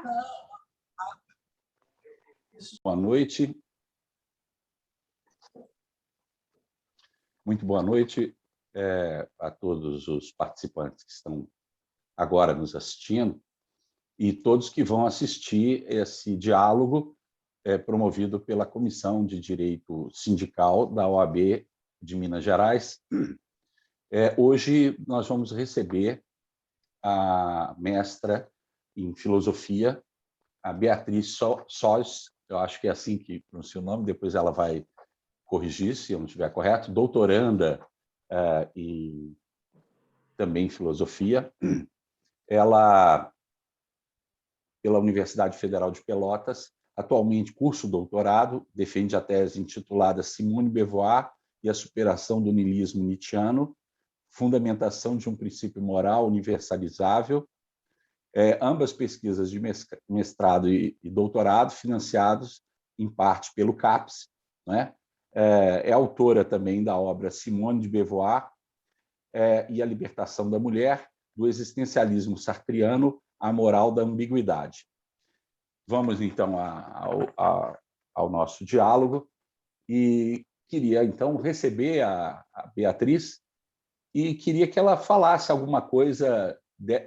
falar? Boa noite. Muito boa noite a todos os participantes que estão agora nos assistindo e todos que vão assistir esse diálogo promovido pela Comissão de Direito Sindical da OAB de Minas Gerais. Hoje nós vamos receber a mestra em filosofia, a Beatriz Sós, eu acho que é assim que pronuncia o nome, depois ela vai corrigir se eu não estiver correto, doutoranda e também em filosofia. Ela, pela Universidade Federal de Pelotas, atualmente cursa o doutorado, defende a tese intitulada Simone de Beauvoir e a superação do niilismo nietzschiano, fundamentação de um princípio moral universalizável, ambas pesquisas de mestrado e doutorado, financiados em parte pelo CAPES, né? É autora também da obra Simone de Beauvoir e a Libertação da Mulher, do existencialismo sartriano à moral da ambiguidade. Vamos, então, ao nosso diálogo e queria, então, receber a Beatriz e queria que ela falasse alguma coisa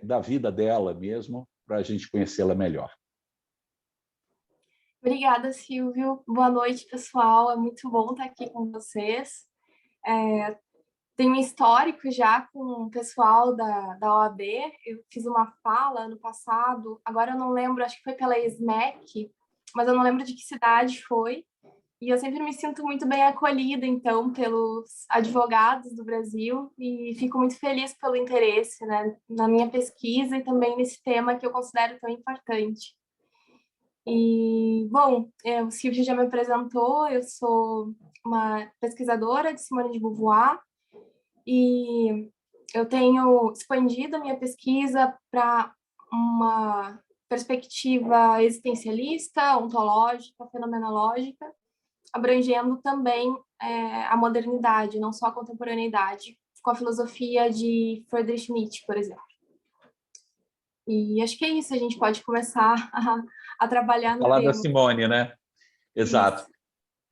da vida dela mesmo, para a gente conhecê-la melhor. Obrigada, Silvio. Boa noite, pessoal. É muito bom estar aqui com vocês. Tenho um histórico já com o pessoal da OAB. Eu fiz uma fala ano passado, agora eu não lembro, acho que foi pela ESMEC, mas eu não lembro de que cidade foi. E eu sempre me sinto muito bem acolhida, então, pelos advogados do Brasil e fico muito feliz pelo interesse, né, na minha pesquisa e também nesse tema que eu considero tão importante. E, bom, o Silvio já me apresentou, eu sou uma pesquisadora de Simone de Beauvoir e eu tenho expandido a minha pesquisa para uma perspectiva existencialista, ontológica, fenomenológica, abrangendo também a modernidade, não só a contemporaneidade, com a filosofia de Friedrich Nietzsche, por exemplo. E acho que é isso, a gente pode começar a trabalhar no Falar tema. da Simone, né? Exato. Isso.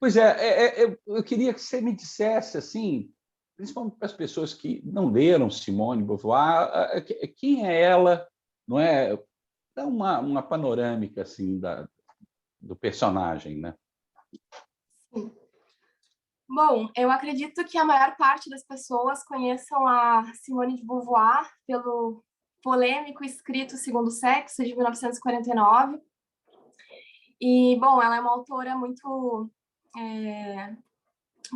Pois eu queria que você me dissesse, assim, principalmente para as pessoas que não leram Simone de Beauvoir, quem é ela, não é? Dá uma panorâmica, assim, do personagem, né? Sim. Bom, eu acredito que a maior parte das pessoas conheçam a Simone de Beauvoir pelo polêmico escrito Segundo Sexo, de 1949. E, bom, ela é uma autora muito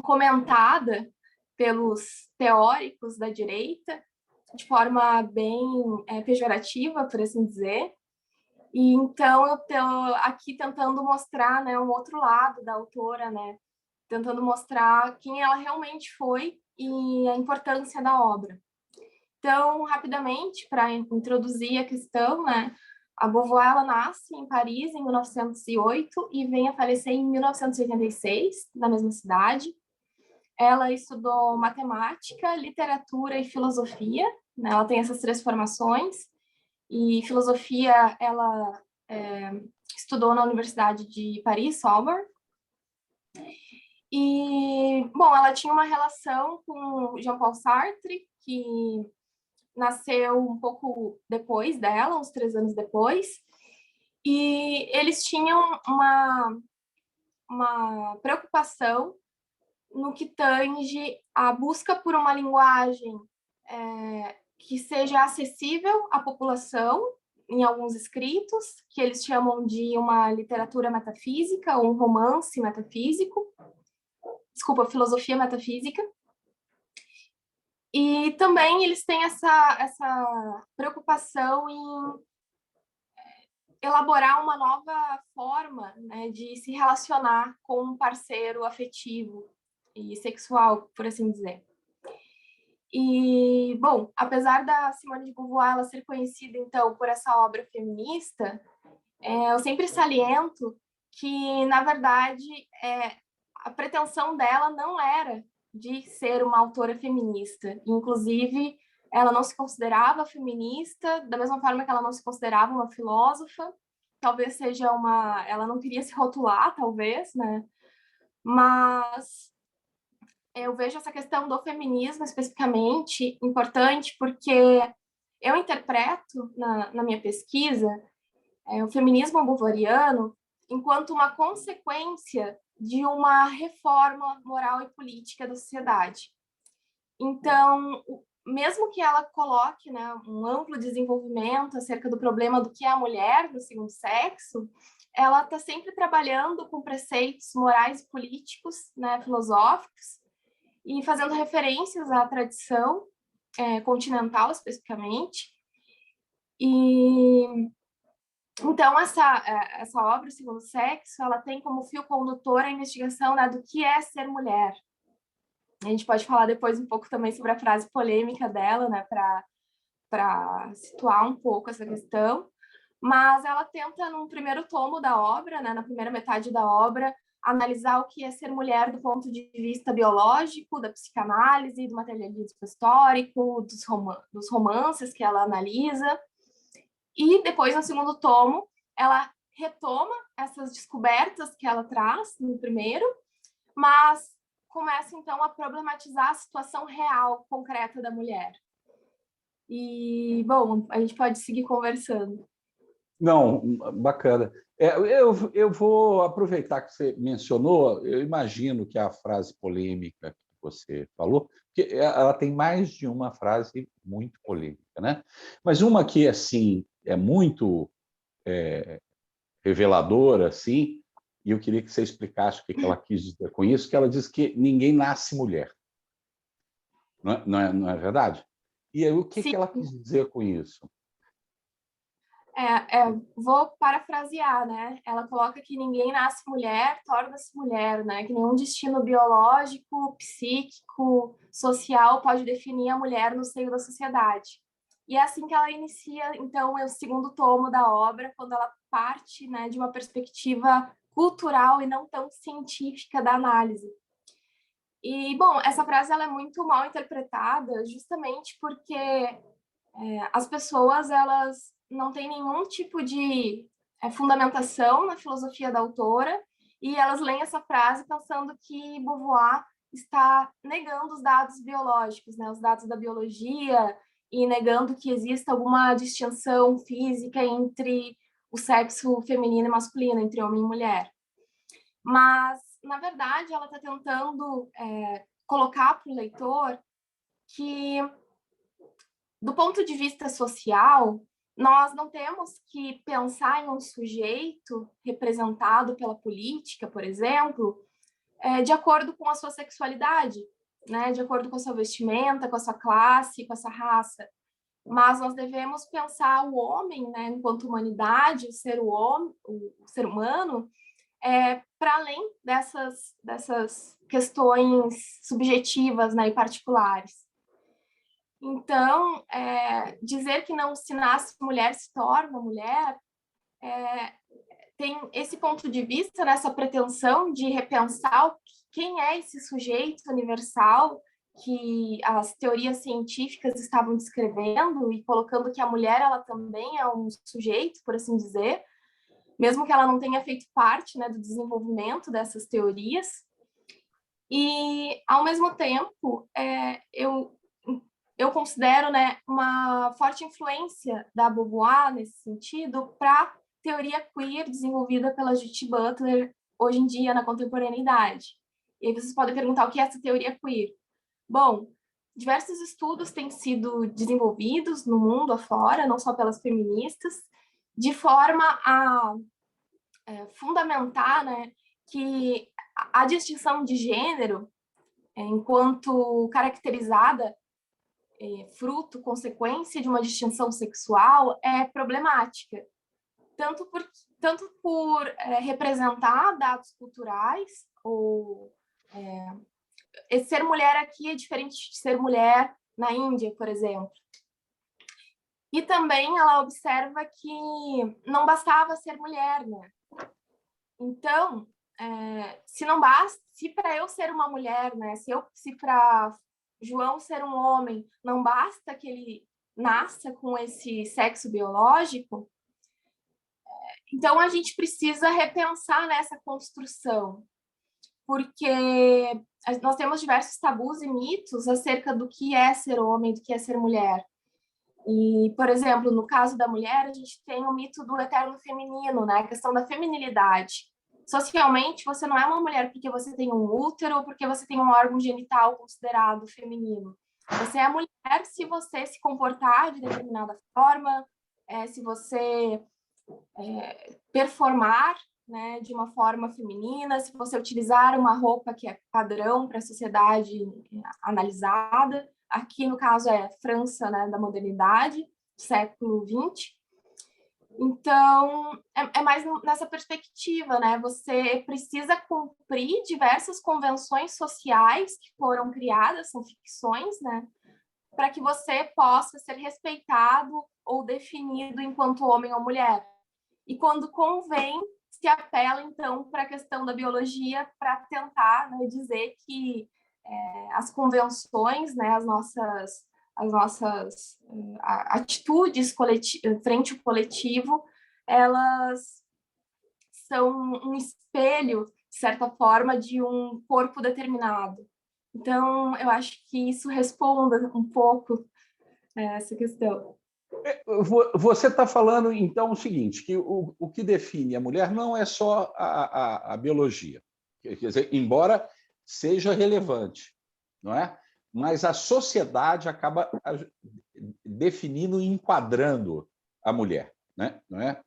comentada pelos teóricos da direita, de forma bem pejorativa, por assim dizer. E então eu estou aqui tentando mostrar, né, um outro lado da autora, né, tentando mostrar quem ela realmente foi e a importância da obra. Então, rapidamente, para introduzir a questão, né, a Beauvoir ela nasce em Paris em 1908 e vem a falecer em 1986, na mesma cidade. Ela estudou matemática, literatura e filosofia, né? Ela tem essas três formações. E filosofia ela estudou na Universidade de Paris, Sorbonne. E, bom, ela tinha uma relação com Jean-Paul Sartre, que nasceu um pouco depois dela, uns 3 anos depois. E eles tinham uma preocupação no que tange a busca por uma linguagem que seja acessível à população, em alguns escritos, que eles chamam de uma literatura metafísica, ou um romance metafísico, desculpa, filosofia metafísica. E também eles têm essa preocupação em elaborar uma nova forma, né, de se relacionar com um parceiro afetivo e sexual, por assim dizer. E, bom, apesar da Simone de Beauvoir ela ser conhecida, então, por essa obra feminista, eu sempre saliento que, na verdade, a pretensão dela não era de ser uma autora feminista. Inclusive, ela não se considerava feminista, da mesma forma que ela não se considerava uma filósofa, talvez seja ela não queria se rotular, talvez, né? Mas eu vejo essa questão do feminismo especificamente importante porque eu interpreto na minha pesquisa o feminismo bolivariano enquanto uma consequência de uma reforma moral e política da sociedade. Então, mesmo que ela coloque, né, um amplo desenvolvimento acerca do problema do que é a mulher no segundo sexo, ela está sempre trabalhando com preceitos morais e políticos, né, filosóficos, e fazendo referências à tradição continental, especificamente. E então, essa obra, O Segundo Sexo, ela tem como fio condutor a investigação, né, do que é ser mulher. A gente pode falar depois um pouco também sobre a frase polêmica dela, né, para situar um pouco essa questão. Mas ela tenta, no primeiro tomo da obra, né, na primeira metade da obra, analisar o que é ser mulher do ponto de vista biológico, da psicanálise, do materialismo histórico, dos romances que ela analisa. E depois, no segundo tomo, ela retoma essas descobertas que ela traz no primeiro, mas começa, então, a problematizar a situação real, concreta da mulher. E, bom, a gente pode seguir conversando. Não, bacana. Eu vou aproveitar que você mencionou, eu imagino que a frase polêmica que você falou, porque ela tem mais de uma frase muito polêmica, né? Mas uma que, assim, é muito reveladora, assim, e eu queria que você explicasse o que ela quis dizer com isso, que ela diz que ninguém nasce mulher. Não é verdade? E aí, o que ela quis dizer com isso? Vou parafrasear, né? Ela coloca que ninguém nasce mulher, torna-se mulher, né? Que nenhum destino biológico, psíquico, social pode definir a mulher no seio da sociedade. E é assim que ela inicia, então, o segundo tomo da obra, quando ela parte, né, de uma perspectiva cultural e não tão científica da análise. E, bom, essa frase ela é muito mal interpretada justamente porque as pessoas elas não têm nenhum tipo de fundamentação na filosofia da autora e elas leem essa frase pensando que Beauvoir está negando os dados biológicos, né, os dados da biologia e negando que exista alguma distinção física entre o sexo feminino e masculino, entre homem e mulher. Mas, na verdade, ela está tentando colocar para o leitor que do ponto de vista social, nós não temos que pensar em um sujeito representado pela política, por exemplo, de acordo com a sua sexualidade, né? De acordo com a sua vestimenta, com a sua classe, com a sua raça. Mas nós devemos pensar o homem, né, enquanto humanidade, o ser humano, para além dessas questões subjetivas, né, e particulares. Então, dizer que não se nasce mulher, se torna mulher, tem esse ponto de vista, nessa pretensão de repensar quem é esse sujeito universal que as teorias científicas estavam descrevendo e colocando que a mulher ela também é um sujeito, por assim dizer, mesmo que ela não tenha feito parte, né, do desenvolvimento dessas teorias. E, ao mesmo tempo, eu considero, né, uma forte influência da Beauvoir nesse sentido para a teoria queer desenvolvida pela Judith Butler hoje em dia na contemporaneidade. E aí vocês podem perguntar o que é essa teoria queer. Bom, diversos estudos têm sido desenvolvidos no mundo afora, não só pelas feministas, de forma a fundamentar, né, que a distinção de gênero, enquanto caracterizada fruto, consequência de uma distinção sexual, é problemática, tanto por representar dados culturais, ou ser mulher aqui é diferente de ser mulher na Índia, por exemplo. E também ela observa que não bastava ser mulher, né? Então, se para eu ser uma mulher, né, se para João ser um homem, não basta que ele nasça com esse sexo biológico, Então, a gente precisa repensar nessa construção, porque nós temos diversos tabus e mitos acerca do que é ser homem, do que é ser mulher. E, por exemplo, no caso da mulher, a gente tem o mito do eterno feminino, né? A questão da feminilidade. Socialmente, você não é uma mulher porque você tem um útero ou porque você tem um órgão genital considerado feminino. Você é mulher se você se comportar de determinada forma, se você performar, né, de uma forma feminina, se você utilizar uma roupa que é padrão para a sociedade analisada. Aqui, no caso, é França, né, da modernidade, século XX. Então, é mais nessa perspectiva, né? Você precisa cumprir diversas convenções sociais que foram criadas, são ficções, né? Para que você possa ser respeitado ou definido enquanto homem ou mulher. E quando convém, se apela, então, para a questão da biologia para tentar, né, dizer que as convenções, né, as nossas atitudes frente ao coletivo, elas são um espelho, de certa forma, de um corpo determinado. Então, eu acho que isso responde um pouco essa questão. Você está falando, então, o seguinte, que o que define a mulher não é só a biologia. Quer dizer, embora seja relevante, não é? Mas a sociedade acaba definindo e enquadrando a mulher, né? Não é?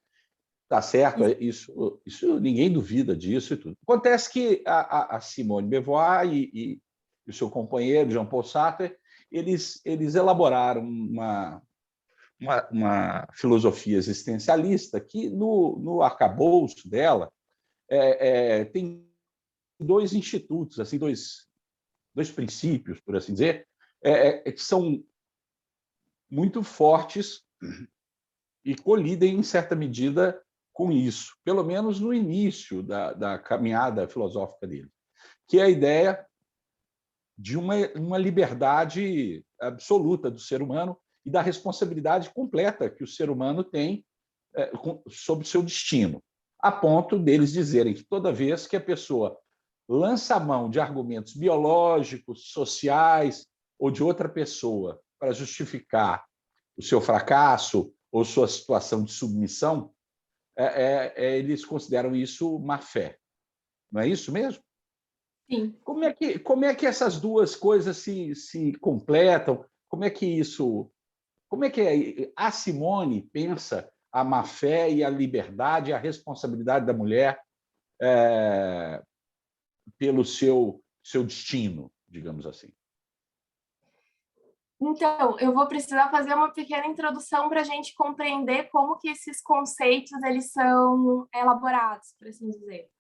Tá certo, isso ninguém duvida disso e tudo. Acontece que a Simone de Beauvoir e o seu companheiro, Jean-Paul Sartre, eles elaboraram uma filosofia existencialista que, no arcabouço dela, tem dois institutos, assim, dois princípios, por assim dizer, que são muito fortes e colidem, em certa medida, com isso, pelo menos no início da caminhada filosófica dele, que é a ideia de uma liberdade absoluta do ser humano e da responsabilidade completa que o ser humano tem sobre o seu destino, a ponto deles dizerem que toda vez que a pessoa lança a mão de argumentos biológicos, sociais ou de outra pessoa para justificar o seu fracasso ou sua situação de submissão, eles consideram isso má fé. Não é isso mesmo? Sim. Como é que essas duas coisas se completam? Como é que a Simone pensa a má-fé e a liberdade e a responsabilidade da mulher pelo seu destino, digamos assim? Então, eu vou precisar fazer uma pequena introdução para a gente compreender como que esses conceitos eles são elaborados, por assim dizer.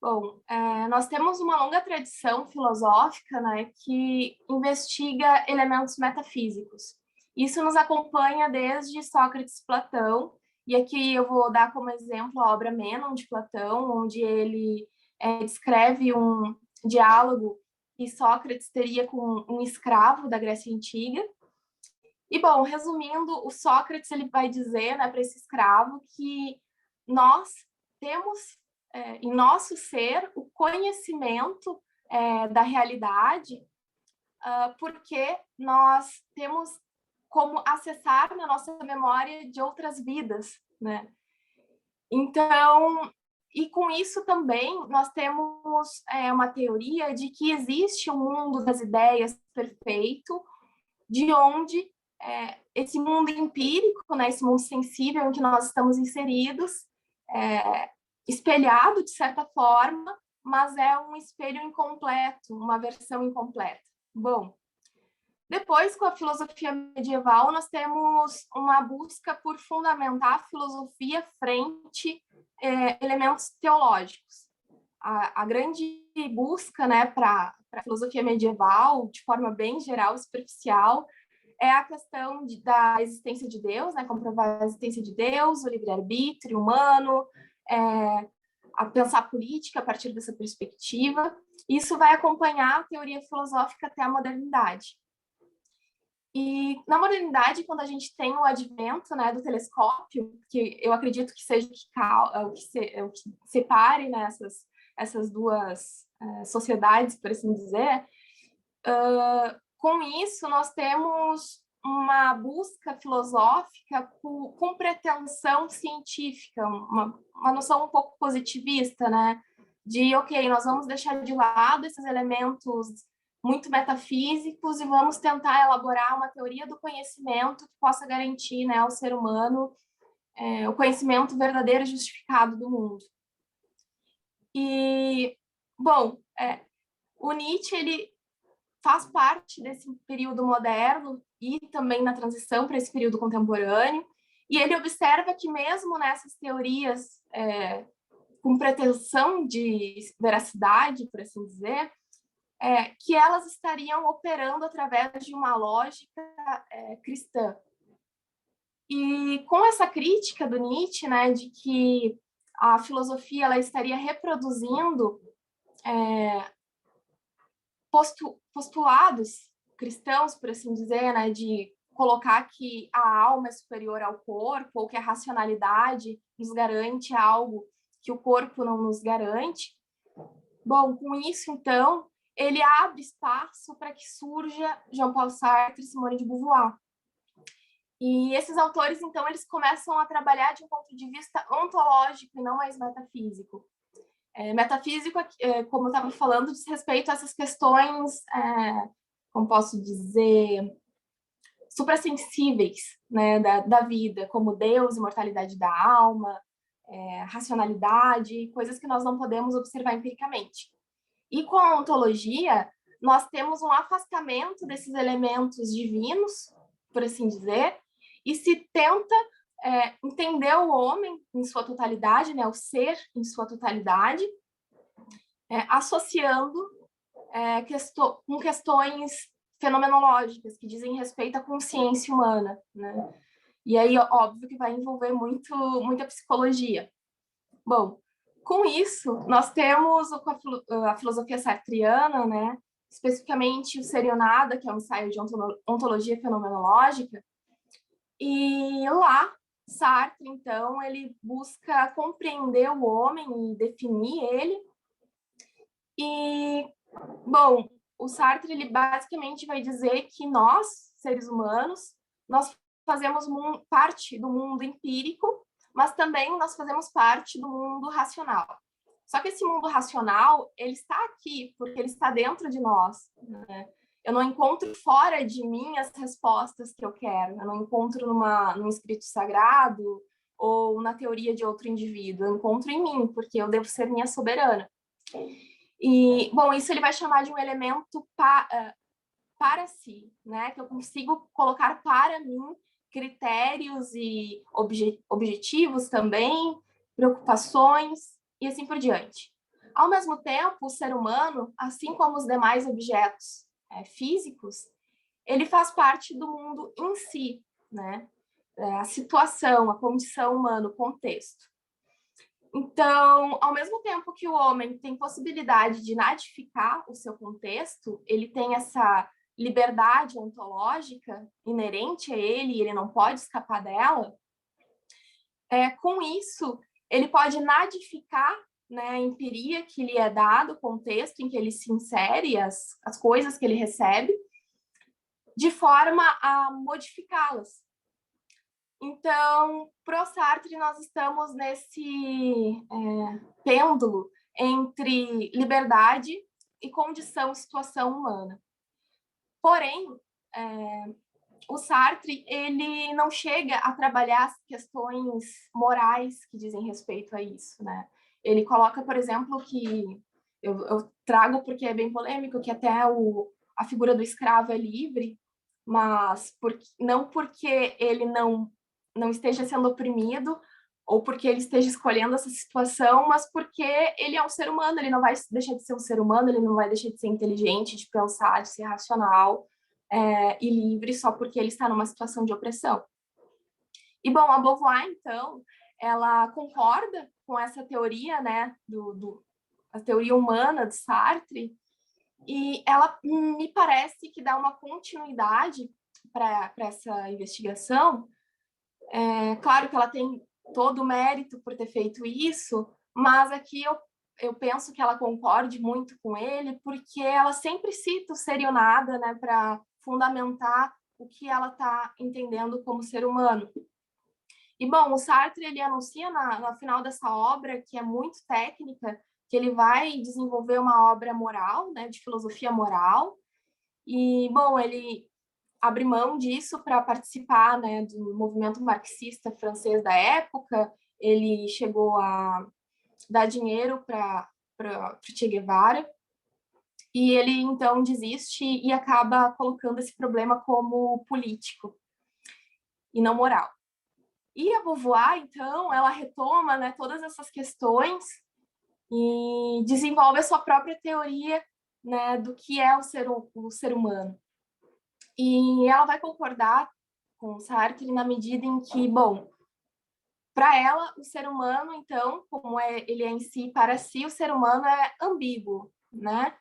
Bom, nós temos uma longa tradição filosófica, né, que investiga elementos metafísicos. Isso nos acompanha desde Sócrates e Platão, e aqui eu vou dar como exemplo a obra Mênon, de Platão, onde ele descreve um diálogo que Sócrates teria com um escravo da Grécia Antiga. E, bom, resumindo, o Sócrates ele vai dizer, né, para esse escravo que nós temos em nosso ser o conhecimento da realidade, porque nós temos como acessar na nossa memória de outras vidas, né? Então, e com isso também nós temos uma teoria de que existe um mundo das ideias perfeito, de onde esse mundo empírico, né, esse mundo sensível em que nós estamos inseridos, espelhado de certa forma, mas é um espelho incompleto, uma versão incompleta. Bom, depois, com a filosofia medieval, nós temos uma busca por fundamentar a filosofia frente elementos teológicos. A grande busca, né, para a filosofia medieval, de forma bem geral, superficial, é a questão da existência de Deus, né, comprovar a existência de Deus, o livre-arbítrio humano, a pensar política a partir dessa perspectiva. Isso vai acompanhar a teoria filosófica até a modernidade. E na modernidade, quando a gente tem o advento, né, do telescópio, que eu acredito que seja o que separe, né, essas duas sociedades, por assim dizer, com isso nós temos uma busca filosófica com pretensão científica, uma noção um pouco positivista, né, de, ok, nós vamos deixar de lado esses elementos muito metafísicos e vamos tentar elaborar uma teoria do conhecimento que possa garantir, né, ao ser humano o conhecimento verdadeiro e justificado do mundo. E, bom, o Nietzsche, ele faz parte desse período moderno e também na transição para esse período contemporâneo, e ele observa que mesmo nessas teorias com pretensão de veracidade, por assim dizer, que elas estariam operando através de uma lógica cristã. E com essa crítica do Nietzsche, né, de que a filosofia ela estaria reproduzindo postulados cristãos, por assim dizer, né, de colocar que a alma é superior ao corpo, ou que a racionalidade nos garante algo que o corpo não nos garante. Bom, com isso, então, ele abre espaço para que surja Jean-Paul Sartre e Simone de Beauvoir. E esses autores, então, eles começam a trabalhar de um ponto de vista ontológico e não mais metafísico. Metafísico, como eu estava falando, diz respeito a essas questões, como posso dizer, suprassensíveis, né, da vida, como Deus, imortalidade da alma, racionalidade, coisas que nós não podemos observar empiricamente. E com a ontologia, nós temos um afastamento desses elementos divinos, por assim dizer, e se tenta entender o homem em sua totalidade, né, o ser em sua totalidade, associando com questões fenomenológicas que dizem respeito à consciência humana, né? E aí, óbvio que vai envolver muita psicologia. Bom, com isso, nós temos a filosofia sartriana, né? Especificamente o Ser e o Nada, que é um ensaio de ontologia fenomenológica, e lá, Sartre, então, ele busca compreender o homem e definir ele. E, bom, o Sartre, ele basicamente vai dizer que nós, seres humanos, nós fazemos parte do mundo empírico, mas também nós fazemos parte do mundo racional. Só que esse mundo racional, ele está aqui, porque ele está dentro de nós, né? Eu não encontro fora de mim as respostas que eu quero. Eu não encontro num escrito sagrado ou na teoria de outro indivíduo. Eu encontro em mim, porque eu devo ser minha soberana. E, bom, isso ele vai chamar de um elemento para si, né? Que eu consigo colocar para mim critérios e objetivos também, preocupações e assim por diante. Ao mesmo tempo, o ser humano, assim como os demais objetos físicos, ele faz parte do mundo em si, né? A situação, a condição humana, o contexto. Então, ao mesmo tempo que o homem tem possibilidade de nadificar o seu contexto, ele tem essa liberdade ontológica inerente a ele, e ele não pode escapar dela, com isso, ele pode nadificar, né, a empiria que lhe é dado, o contexto em que ele se insere, as coisas que ele recebe, de forma a modificá-las. Então, pro Sartre, nós estamos nesse pêndulo entre liberdade e condição e situação humana. Porém, o Sartre, ele não chega a trabalhar as questões morais que dizem respeito a isso, né? Ele coloca, por exemplo, que eu trago porque é bem polêmico, que até a figura do escravo é livre, mas não porque ele não esteja sendo oprimido ou porque ele esteja escolhendo essa situação, mas porque ele é um ser humano, ele não vai deixar de ser um ser humano, ele não vai deixar de ser inteligente, de pensar, de ser racional e livre só porque ele está numa situação de opressão. E, bom, a Beauvoir, então, ela concorda com essa teoria, né, a teoria humana de Sartre, e ela me parece que dá uma continuidade para essa investigação. Claro que ela tem todo o mérito por ter feito isso, mas aqui eu penso que ela concorde muito com ele, porque ela sempre cita o ser e o nada, né, para fundamentar o que ela está entendendo como ser humano. E, bom, o Sartre, ele anuncia no final dessa obra, que é muito técnica, que ele vai desenvolver uma obra moral, né, de filosofia moral. E, bom, ele abre mão disso para participar, né, do movimento marxista francês da época. Ele chegou a dar dinheiro para o Che Guevara. E ele, então, desiste e acaba colocando esse problema como político e não moral. E a Beauvoir, então, ela retoma, né, todas essas questões e desenvolve a sua própria teoria, né, do que é o ser humano. E ela vai concordar com Sartre na medida em que, bom, para ela, o ser humano, então, como ele é em si, para si, o ser humano é ambíguo, né?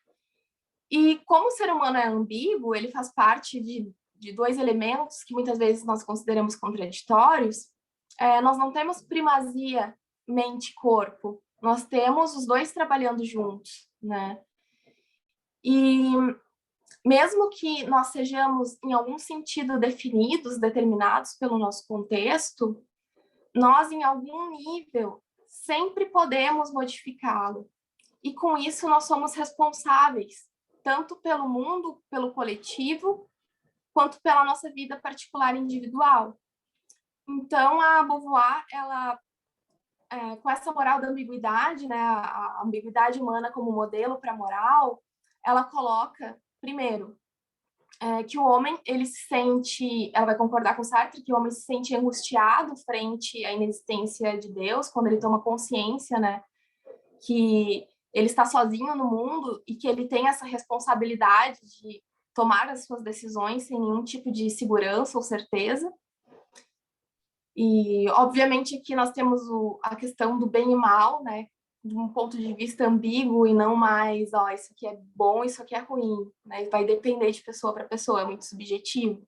E como o ser humano é ambíguo, ele faz parte de dois elementos que muitas vezes nós consideramos contraditórios. Nós não temos primazia mente-corpo, nós temos os dois trabalhando juntos, né? E mesmo que nós sejamos, em algum sentido, definidos, determinados pelo nosso contexto, nós, em algum nível, sempre podemos modificá-lo. E, com isso, nós somos responsáveis, tanto pelo mundo, pelo coletivo, quanto pela nossa vida particular individual. Então, a Beauvoir, ela, com essa moral da ambiguidade, né, a ambiguidade humana como modelo para a moral, ela coloca, primeiro, que o homem, ele se sente, ela vai concordar com Sartre, que o homem se sente angustiado frente à inexistência de Deus, quando ele toma consciência, né, que ele está sozinho no mundo e que ele tem essa responsabilidade de tomar as suas decisões sem nenhum tipo de segurança ou certeza. E, obviamente, aqui nós temos a questão do bem e mal, né? De um ponto de vista ambíguo e não mais, ó, isso aqui é bom, isso aqui é ruim, né? Vai depender de pessoa para pessoa, é muito subjetivo.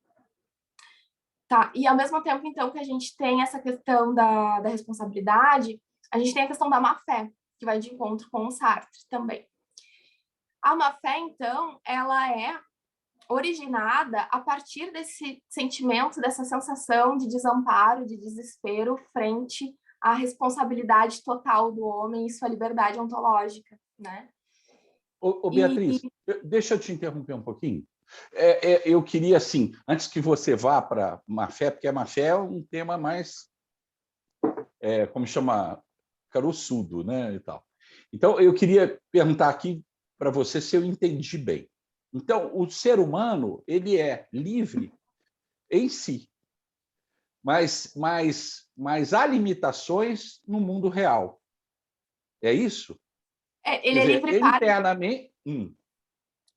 Tá, e ao mesmo tempo, então, que a gente tem essa questão da responsabilidade, a gente tem a questão da má-fé, que vai de encontro com o Sartre também. A má-fé, então, ela é originada a partir desse sentimento, dessa sensação de desamparo, de desespero frente à responsabilidade total do homem e sua liberdade ontológica, né? Beatriz, deixa eu te interromper um pouquinho. Eu queria, assim, antes que você vá para má-fé, porque a má-fé é um tema mais, como chama, caroçudo, né, e tal. Então, eu queria perguntar aqui para você se eu entendi bem. Então, o ser humano, ele é livre em si, mas há limitações no mundo real. É isso? Ele é livre para... internamente...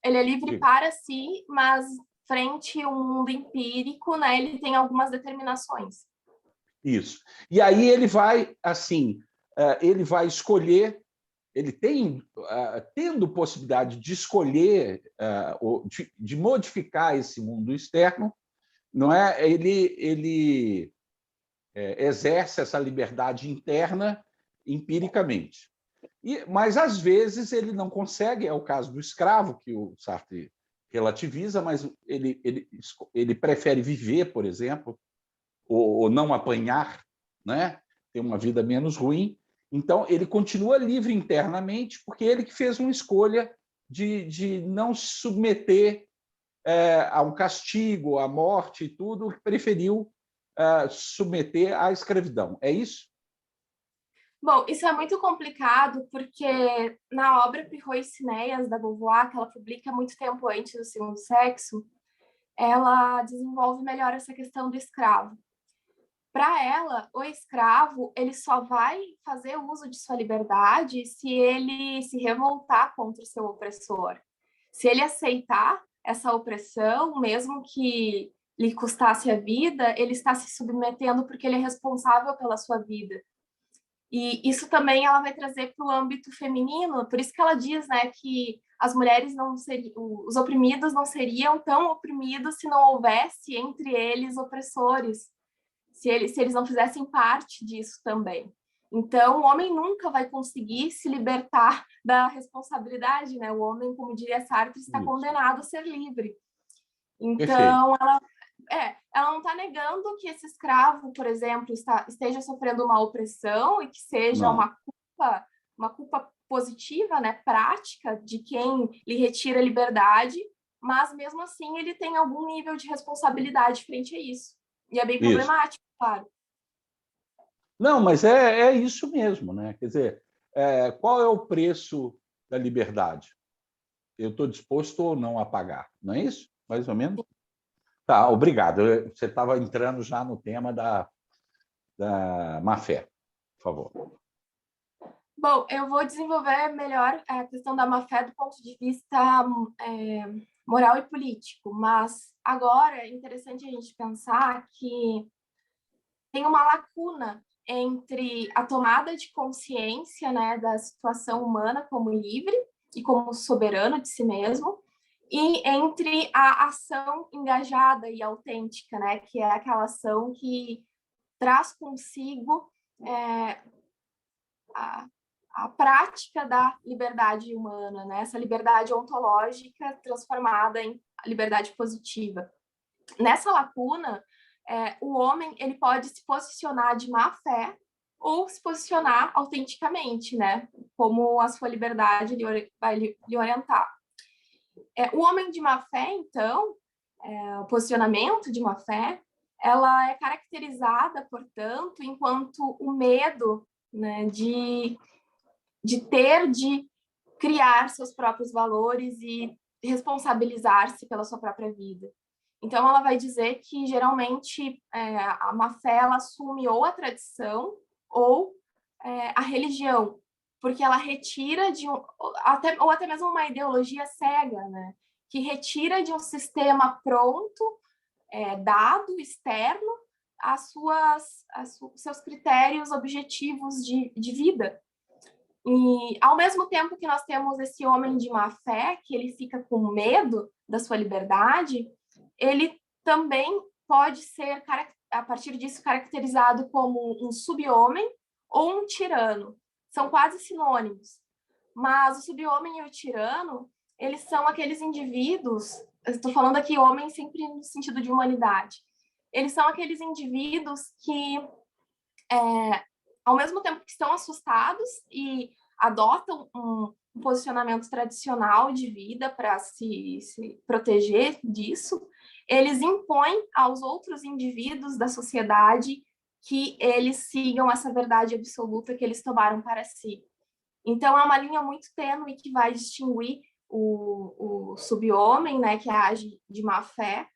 Ele é livre para si, mas frente ao mundo empírico, né, ele tem algumas determinações. Isso. E aí ele vai, assim, ele vai escolher, ele tem, tendo possibilidade de escolher, de modificar esse mundo externo, não é? Ele exerce essa liberdade interna empiricamente. Mas, às vezes, ele não consegue, é o caso do escravo, que o Sartre relativiza, mas ele prefere viver, por exemplo, ou não apanhar, né? Ter uma vida menos ruim. Então, ele continua livre internamente, porque ele que fez uma escolha de não se submeter a um castigo, à morte e tudo, preferiu submeter à escravidão. É isso? Bom, isso é muito complicado, porque na obra Pirrot e Cinéas, da Beauvoir, que ela publica muito tempo antes do Segundo Sexo, ela desenvolve melhor essa questão do escravo. Para ela, o escravo, ele só vai fazer uso de sua liberdade se ele se revoltar contra o seu opressor. Se ele aceitar essa opressão, mesmo que lhe custasse a vida, ele está se submetendo porque ele é responsável pela sua vida. E isso também ela vai trazer para o âmbito feminino, por isso que ela diz, né, que as mulheres não seriam, os oprimidos não seriam tão oprimidos se não houvesse entre eles opressores, se eles não fizessem parte disso também. Então, o homem nunca vai conseguir se libertar da responsabilidade, né? O homem, como diria Sartre, está condenado a ser livre. Então, ela não está negando que esse escravo, por exemplo, esteja sofrendo uma opressão e que seja uma culpa positiva, né, prática, de quem lhe retira a liberdade, mas mesmo assim ele tem algum nível de responsabilidade frente a isso. E é bem problemático, claro. Não, mas é isso mesmo, né? Quer dizer, qual é o preço da liberdade? Eu estou disposto ou não a pagar, não é isso? Mais ou menos? Tá, obrigado. Você estava entrando já no tema da má-fé, por favor. Bom, eu vou desenvolver melhor a questão da má-fé do ponto de vista moral e político, mas agora é interessante a gente pensar que tem uma lacuna entre a tomada de consciência, né, da situação humana como livre e como soberano de si mesmo, e entre a ação engajada e autêntica, né, que é aquela ação que traz consigo a prática da liberdade humana, né, essa liberdade ontológica transformada em liberdade positiva. Nessa lacuna, o homem ele pode se posicionar de má fé ou se posicionar autenticamente, né? Como a sua liberdade vai lhe orientar. O homem de má fé, então, o posicionamento de má fé, ela é caracterizada, portanto, enquanto o medo, né, de criar seus próprios valores e responsabilizar-se pela sua própria vida. Então, ela vai dizer que, geralmente, a má-fé ela assume ou a tradição ou a religião, porque ela retira ou até mesmo uma ideologia cega, né? Que retira de um sistema pronto, dado, externo, seus critérios objetivos de vida. E, ao mesmo tempo que nós temos esse homem de má fé, que ele fica com medo da sua liberdade, ele também pode ser, a partir disso, caracterizado como um sub-homem ou um tirano. São quase sinônimos. Mas o sub-homem e o tirano, eles são aqueles indivíduos, eu estou falando aqui homem sempre no sentido de humanidade, eles são aqueles indivíduos que, ao mesmo tempo que estão assustados e adotam um posicionamento tradicional de vida para se proteger disso, eles impõem aos outros indivíduos da sociedade que eles sigam essa verdade absoluta que eles tomaram para si. Então, é uma linha muito tênue que vai distinguir o sub-homem, né, que age de má fé,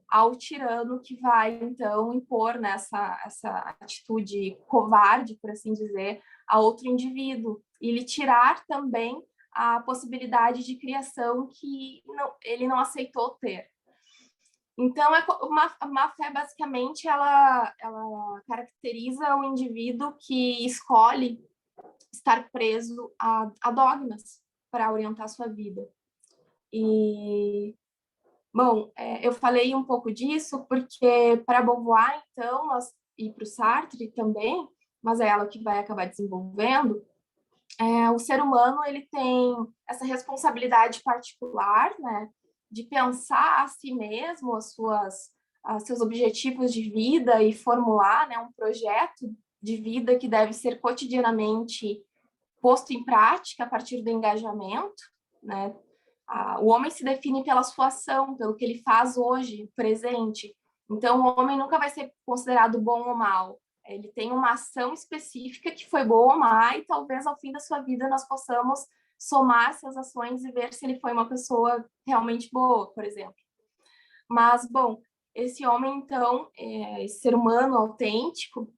ao tirano que vai, então, impor essa atitude covarde, por assim dizer, a outro indivíduo, e lhe tirar também a possibilidade de criação que ele não aceitou ter. Então, a má-fé, basicamente, ela caracteriza o indivíduo que escolhe estar preso a dogmas para orientar sua vida. E, bom, eu falei um pouco disso porque, para Beauvoir, então, e para o Sartre também, mas é ela que vai acabar desenvolvendo, o ser humano ele tem essa responsabilidade particular, né, de pensar a si mesmo, seus objetivos de vida e formular, né, um projeto de vida que deve ser cotidianamente posto em prática a partir do engajamento, né? O homem se define pela sua ação, pelo que ele faz hoje, presente. Então, o homem nunca vai ser considerado bom ou mal. Ele tem uma ação específica que foi boa ou má, e talvez ao fim da sua vida nós possamos somar essas ações e ver se ele foi uma pessoa realmente boa, por exemplo. Mas, bom, esse homem, então, esse ser humano autêntico,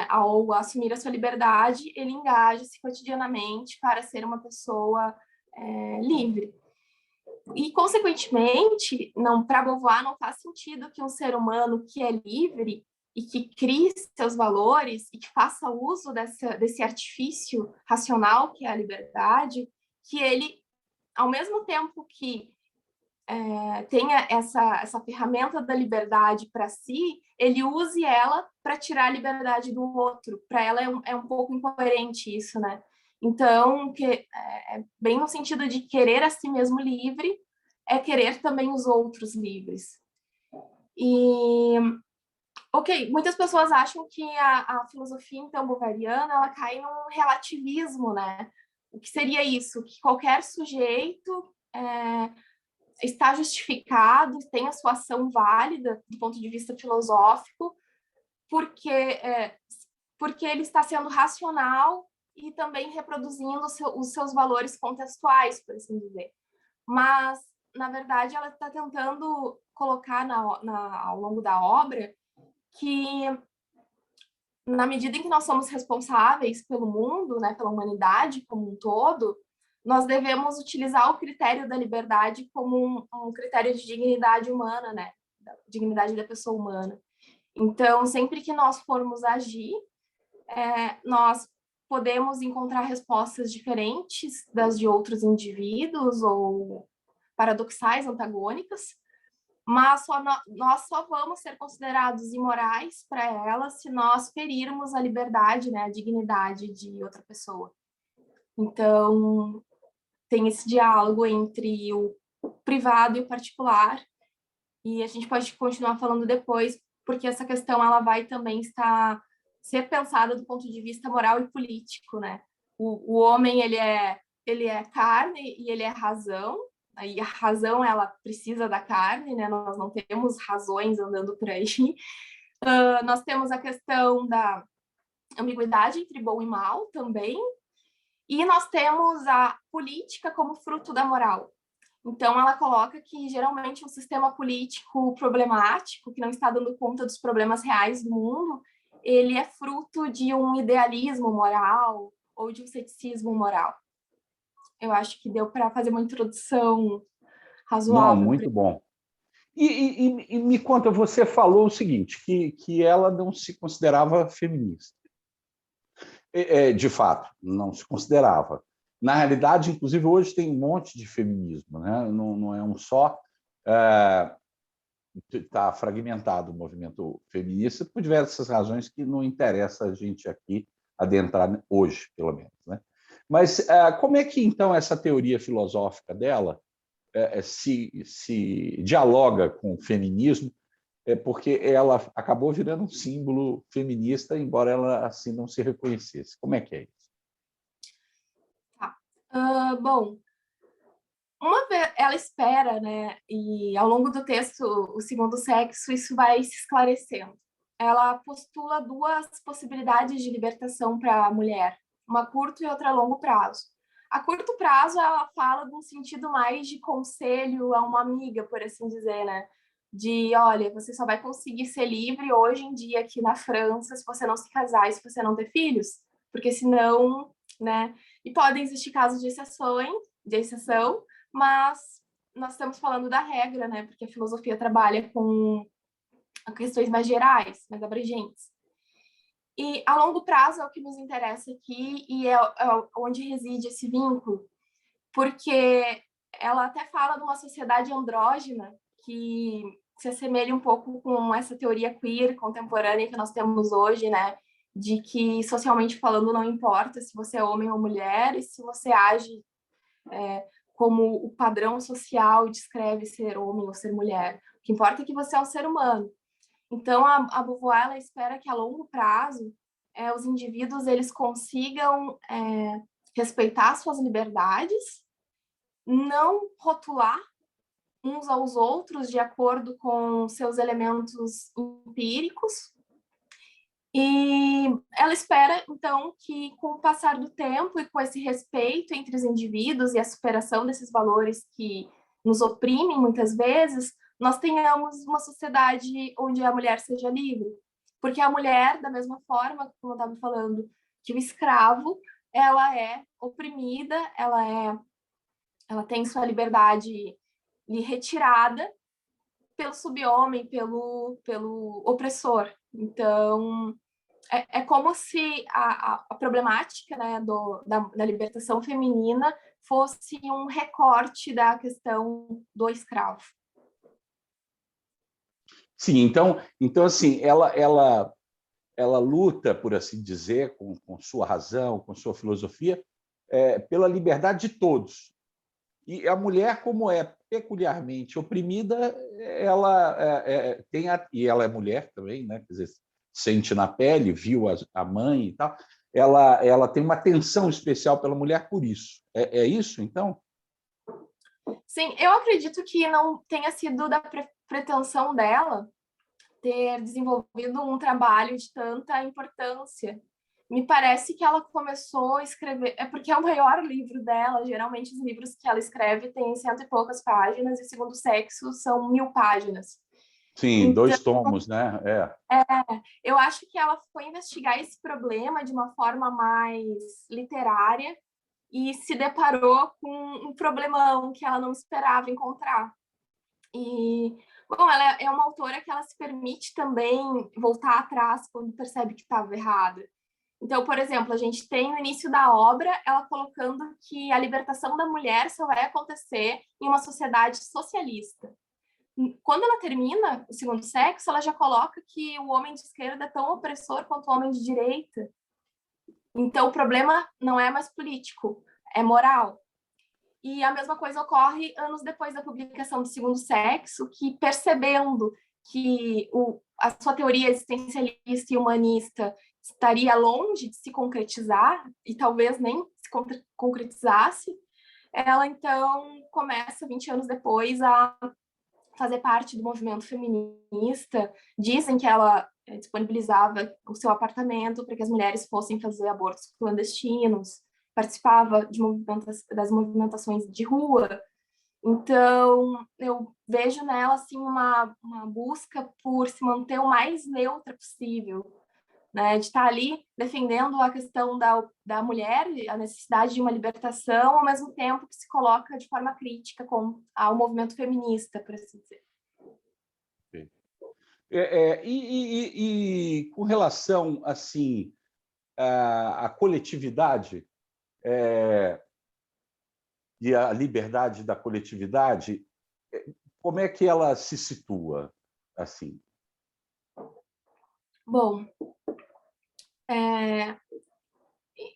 ao assumir a sua liberdade, ele engaja-se cotidianamente para ser uma pessoa livre. E, consequentemente, para Beauvoir não faz sentido que um ser humano que é livre e que crie seus valores e que faça uso desse artifício racional que é a liberdade, que ele ao mesmo tempo que tenha essa ferramenta da liberdade para si, ele use ela para tirar a liberdade do outro. Para ela é um pouco incoerente isso, né? Então, bem no sentido de querer a si mesmo livre, é querer também os outros livres. E, ok, muitas pessoas acham que a filosofia, então, bovariana, ela cai num relativismo, né? O que seria isso? Que qualquer sujeito está justificado, tem a sua ação válida do ponto de vista filosófico, porque ele está sendo racional e também reproduzindo os seus valores contextuais, por assim dizer. Mas, na verdade, ela está tentando colocar ao longo da obra que, na medida em que nós somos responsáveis pelo mundo, né, pela humanidade como um todo, nós devemos utilizar o critério da liberdade como um critério de dignidade humana, né, da dignidade da pessoa humana. Então, sempre que nós formos agir, nós podemos encontrar respostas diferentes das de outros indivíduos ou paradoxais, antagônicas, mas nós só vamos ser considerados imorais para elas se nós ferirmos a liberdade, né, a dignidade de outra pessoa. Então, tem esse diálogo entre o privado e o particular, e a gente pode continuar falando depois, porque essa questão ela vai também ser pensada do ponto de vista moral e político, né? O homem, ele é carne e ele é razão, e a razão, ela precisa da carne, né? Nós não temos razões andando por aí. Nós temos a questão da ambiguidade entre bom e mal também, e nós temos a política como fruto da moral. Então, ela coloca que, geralmente, um sistema político problemático, que não está dando conta dos problemas reais do mundo, ele é fruto de um idealismo moral ou de um ceticismo moral. Eu acho que deu para fazer uma introdução Não, razoável. muito bom. E me conta, você falou o seguinte, que ela não se considerava feminista. De fato, não se considerava. Na realidade, inclusive, hoje tem um monte de feminismo, né? Não é um só. Está fragmentado o movimento feminista por diversas razões que não interessa a gente aqui adentrar hoje, pelo menos, né? Mas como é que, então, essa teoria filosófica dela se dialoga com o feminismo, porque ela acabou virando um símbolo feminista, embora ela assim não se reconhecesse. Como é que é isso? Bom, uma vez ela espera, né? E ao longo do texto, o segundo sexo, isso vai se esclarecendo. Ela postula duas possibilidades de libertação para a mulher, uma a curto e outra a longo prazo. A curto prazo, ela fala de um sentido mais de conselho a uma amiga, por assim dizer, né? De, olha, você só vai conseguir ser livre hoje em dia aqui na França se você não se casar e se você não ter filhos, porque senão, né? E podem existir casos de exceção, mas nós estamos falando da regra, né? Porque a filosofia trabalha com questões mais gerais, mais abrangentes. E a longo prazo é o que nos interessa aqui e é onde reside esse vínculo, porque ela até fala de uma sociedade andrógena que se assemelha um pouco com essa teoria queer contemporânea que nós temos hoje, né? De que, socialmente falando, não importa se você é homem ou mulher e se você age como o padrão social descreve ser homem ou ser mulher. O que importa é que você é um ser humano. Então, a Beauvoir ela espera que, a longo prazo, os indivíduos eles consigam respeitar suas liberdades, não rotular uns aos outros de acordo com seus elementos empíricos. E ela espera, então, que com o passar do tempo e com esse respeito entre os indivíduos e a superação desses valores que nos oprimem muitas vezes, nós tenhamos uma sociedade onde a mulher seja livre. Porque a mulher, da mesma forma, como eu estava falando, que o escravo, ela é oprimida, ela tem sua liberdade retirada pelo subhomem, pelo opressor. Então, é como se a problemática, né, da libertação feminina fosse um recorte da questão do escravo. Sim, então assim, ela luta, por assim dizer, com sua razão, com sua filosofia, pela liberdade de todos. E a mulher, como é peculiarmente oprimida, ela tem e ela é mulher também, né? Quer dizer, sente na pele, viu a mãe e tal. Ela tem uma atenção especial pela mulher por isso. É isso, então? Sim, eu acredito que não tenha sido da pretensão dela ter desenvolvido um trabalho de tanta importância. Me parece que ela começou a escrever, é porque é o maior livro dela, geralmente os livros que ela escreve têm 100 e poucas páginas, e Segundo o Sexo são 1000 páginas. Sim, Então, 2 tomos, né? eu acho que ela foi investigar esse problema de uma forma mais literária e se deparou com um problemão que ela não esperava encontrar. E, bom, ela é uma autora que ela se permite também voltar atrás quando percebe que estava errada. Então, por exemplo, a gente tem no início da obra ela colocando que a libertação da mulher só vai acontecer em uma sociedade socialista. Quando ela termina o Segundo Sexo, ela já coloca que o homem de esquerda é tão opressor quanto o homem de direita. Então, o problema não é mais político, é moral. E a mesma coisa ocorre anos depois da publicação do Segundo Sexo, que percebendo que a sua teoria existencialista e humanista estaria longe de se concretizar, e talvez nem se concretizasse, ela então começa, 20 anos depois, a fazer parte do movimento feminista. Dizem que ela disponibilizava o seu apartamento para que as mulheres fossem fazer abortos clandestinos, participava das movimentações de rua. Então, eu vejo nela assim, uma busca por se manter o mais neutra possível, né? De estar ali defendendo a questão da mulher, a necessidade de uma libertação, ao mesmo tempo que se coloca de forma crítica ao movimento feminista, por assim dizer. E com relação assim à coletividade e à liberdade da coletividade, como é que ela se situa assim? Bom,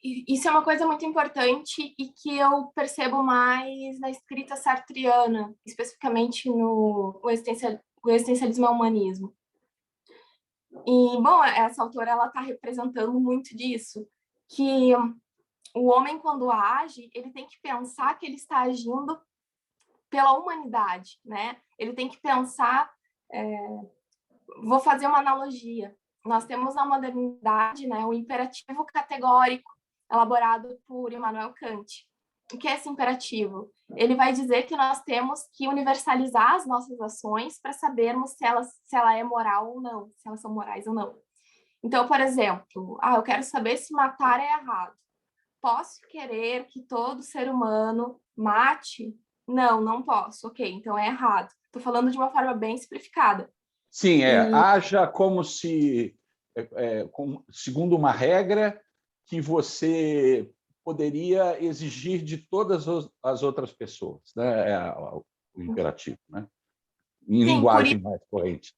isso é uma coisa muito importante e que eu percebo mais na escrita sartreana, especificamente no o existencialismo e o humanismo. E, bom, essa autora ela está representando muito disso, que o homem, quando age, ele tem que pensar que ele está agindo pela humanidade, né? Ele tem que pensar... vou fazer uma analogia. Nós temos na modernidade, né, o imperativo categórico, elaborado por Immanuel Kant. O que é esse imperativo? Ele vai dizer que nós temos que universalizar as nossas ações para sabermos se ela é moral ou não, se elas são morais ou não. Então, por exemplo, eu quero saber se matar é errado. Posso querer que todo ser humano mate? Não, não posso. Ok, então é errado. Estou falando de uma forma bem simplificada. Sim, haja como se, segundo uma regra que você poderia exigir de todas as outras pessoas, né? O imperativo, né? Em Sim, linguagem mais corrente.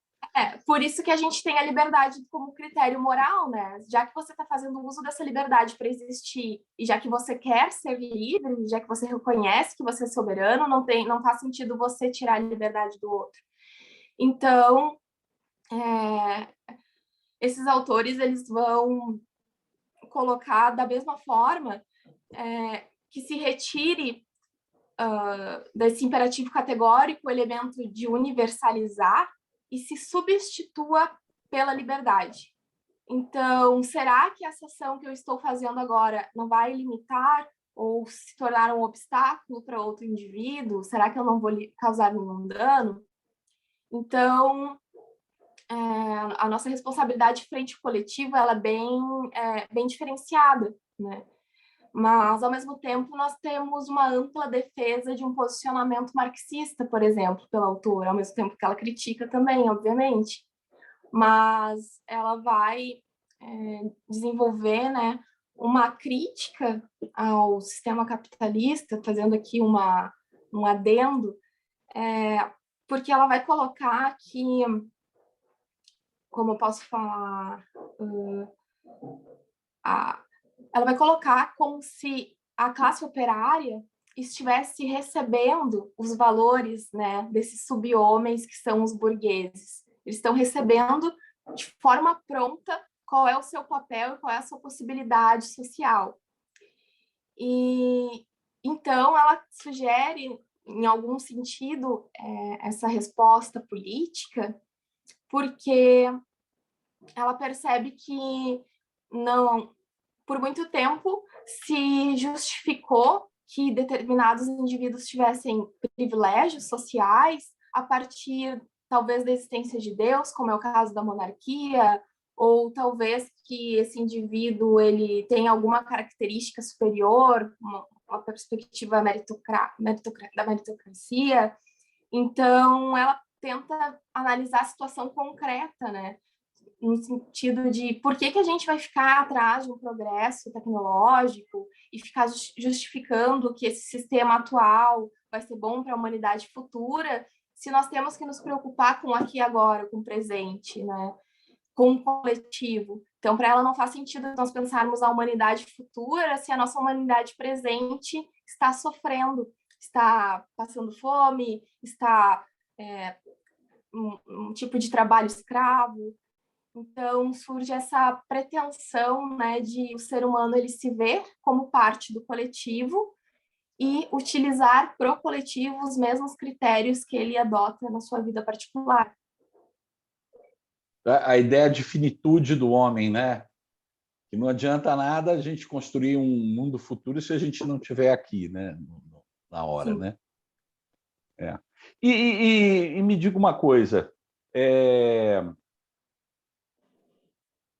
por isso que a gente tem a liberdade como critério moral, né? Já que você está fazendo uso dessa liberdade para existir e já que você quer ser livre, já que você reconhece que você é soberano, não faz sentido você tirar a liberdade do outro. Então, esses autores eles vão colocar da mesma forma que se retire desse imperativo categórico o elemento de universalizar e se substitua pela liberdade. Então, será que essa ação que eu estou fazendo agora não vai limitar ou se tornar um obstáculo para outro indivíduo? Será que eu não vou causar nenhum dano? Então, a nossa responsabilidade frente ao coletivo ela é bem diferenciada, né? Mas, ao mesmo tempo, nós temos uma ampla defesa de um posicionamento marxista, por exemplo, pela autora, ao mesmo tempo que ela critica também, obviamente. Mas ela vai desenvolver, né, uma crítica ao sistema capitalista, fazendo aqui um adendo, porque ela vai colocar que, como eu posso falar, ela vai colocar como se a classe operária estivesse recebendo os valores, né, desses sub-homens que são os burgueses. Eles estão recebendo de forma pronta qual é o seu papel e qual é a sua possibilidade social. E então ela sugere, em algum sentido, essa resposta política, porque ela percebe que não, por muito tempo se justificou que determinados indivíduos tivessem privilégios sociais a partir, talvez, da existência de Deus, como é o caso da monarquia, ou talvez que esse indivíduo ele tenha alguma característica superior, uma perspectiva da meritocracia. Então, ela tenta analisar a situação concreta, né? No sentido de por que a gente vai ficar atrás de um progresso tecnológico e ficar justificando que esse sistema atual vai ser bom para a humanidade futura, se nós temos que nos preocupar com aqui e agora, com o presente, né? Com o coletivo. Então, para ela não faz sentido nós pensarmos a humanidade futura se a nossa humanidade presente está sofrendo, está passando fome, está um tipo de trabalho escravo. Então, surge essa pretensão, né, de o ser humano ele se ver como parte do coletivo e utilizar para o coletivo os mesmos critérios que ele adota na sua vida particular. A ideia de finitude do homem, né? Que não adianta nada a gente construir um mundo futuro se a gente não estiver aqui, né? Na hora, Sim. né? E me diga uma coisa,